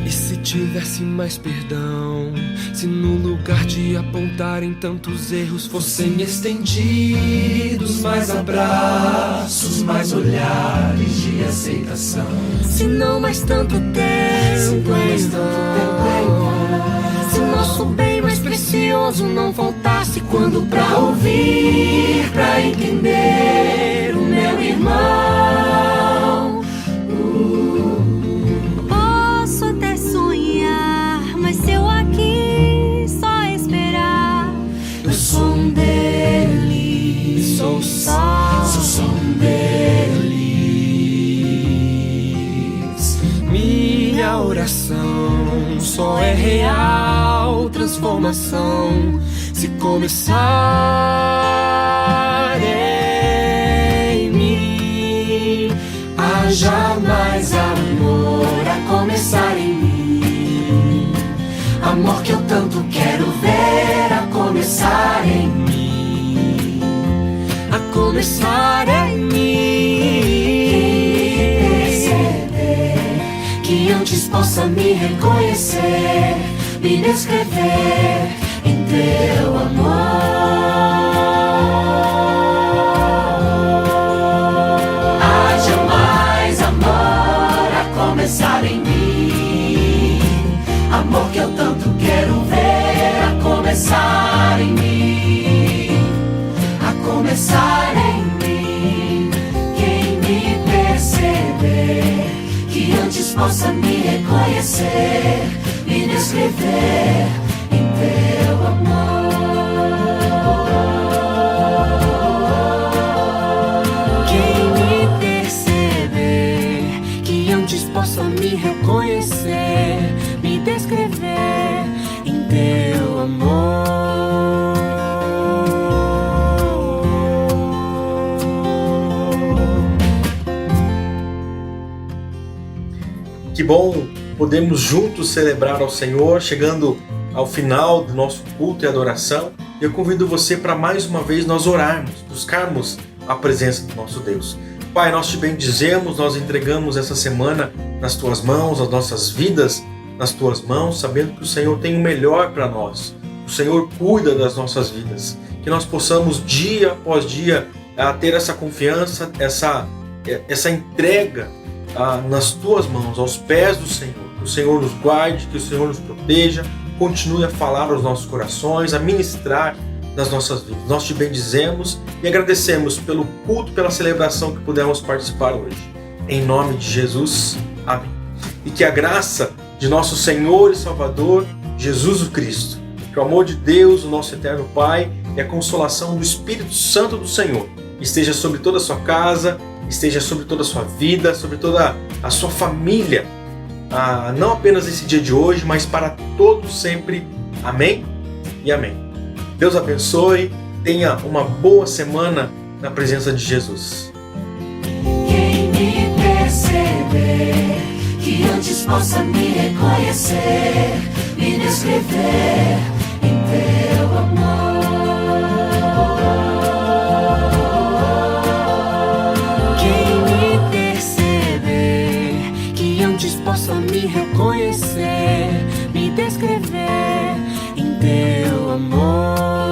E se tivesse mais perdão, se no lugar de apontarem tantos erros fossem estendidos mais abraços, mais olhares de aceitação. Se não mais tanto tempo em vão, se nosso bem mais precioso não faltasse quando pra ouvir, pra entender o meu irmão. Posso até sonhar, mas se eu aqui só esperar, eu sou um deles, sou só um deles. Minha oração só é real transformação se começar em mim. Haja mais amor a começar em mim, amor que eu tanto quero ver a começar em mim, a começar em mim. Perceber que antes possa me reconhecer, me descrever em teu amor. Haja mais amor a começar em mim, amor que eu tanto quero ver a começar em mim, a começar em mim. Quem me perceber, que antes possa me reconhecer, me descrever em teu amor. Quem me perceber, que antes possa me reconhecer, me descrever em teu amor. Que bom podemos juntos celebrar ao Senhor, chegando ao final do nosso culto e adoração. Eu convido você para mais uma vez nós orarmos, buscarmos a presença do nosso Deus. Pai, nós te bendizemos, nós entregamos essa semana nas tuas mãos, as nossas vidas nas tuas mãos, sabendo que o Senhor tem o melhor para nós. O Senhor cuida das nossas vidas. Que nós possamos dia após dia ter essa confiança, essa entrega nas tuas mãos, aos pés do Senhor. Que o Senhor nos guarde, que o Senhor nos proteja, continue a falar aos nossos corações, a ministrar nas nossas vidas. Nós te bendizemos e agradecemos pelo culto, pela celebração que pudemos participar hoje. Em nome de Jesus, amém. E que a graça de nosso Senhor e Salvador, Jesus o Cristo, que o amor de Deus, o nosso eterno Pai, e a consolação do Espírito Santo do Senhor esteja sobre toda a sua casa, esteja sobre toda a sua vida, sobre toda a sua família, não apenas nesse dia de hoje, mas para todos sempre. Amém e amém. Deus abençoe, tenha uma boa semana na presença de Jesus. Quem me perceber, que antes possa me reconhecer, me descrever possa me reconhecer, me descrever em teu amor.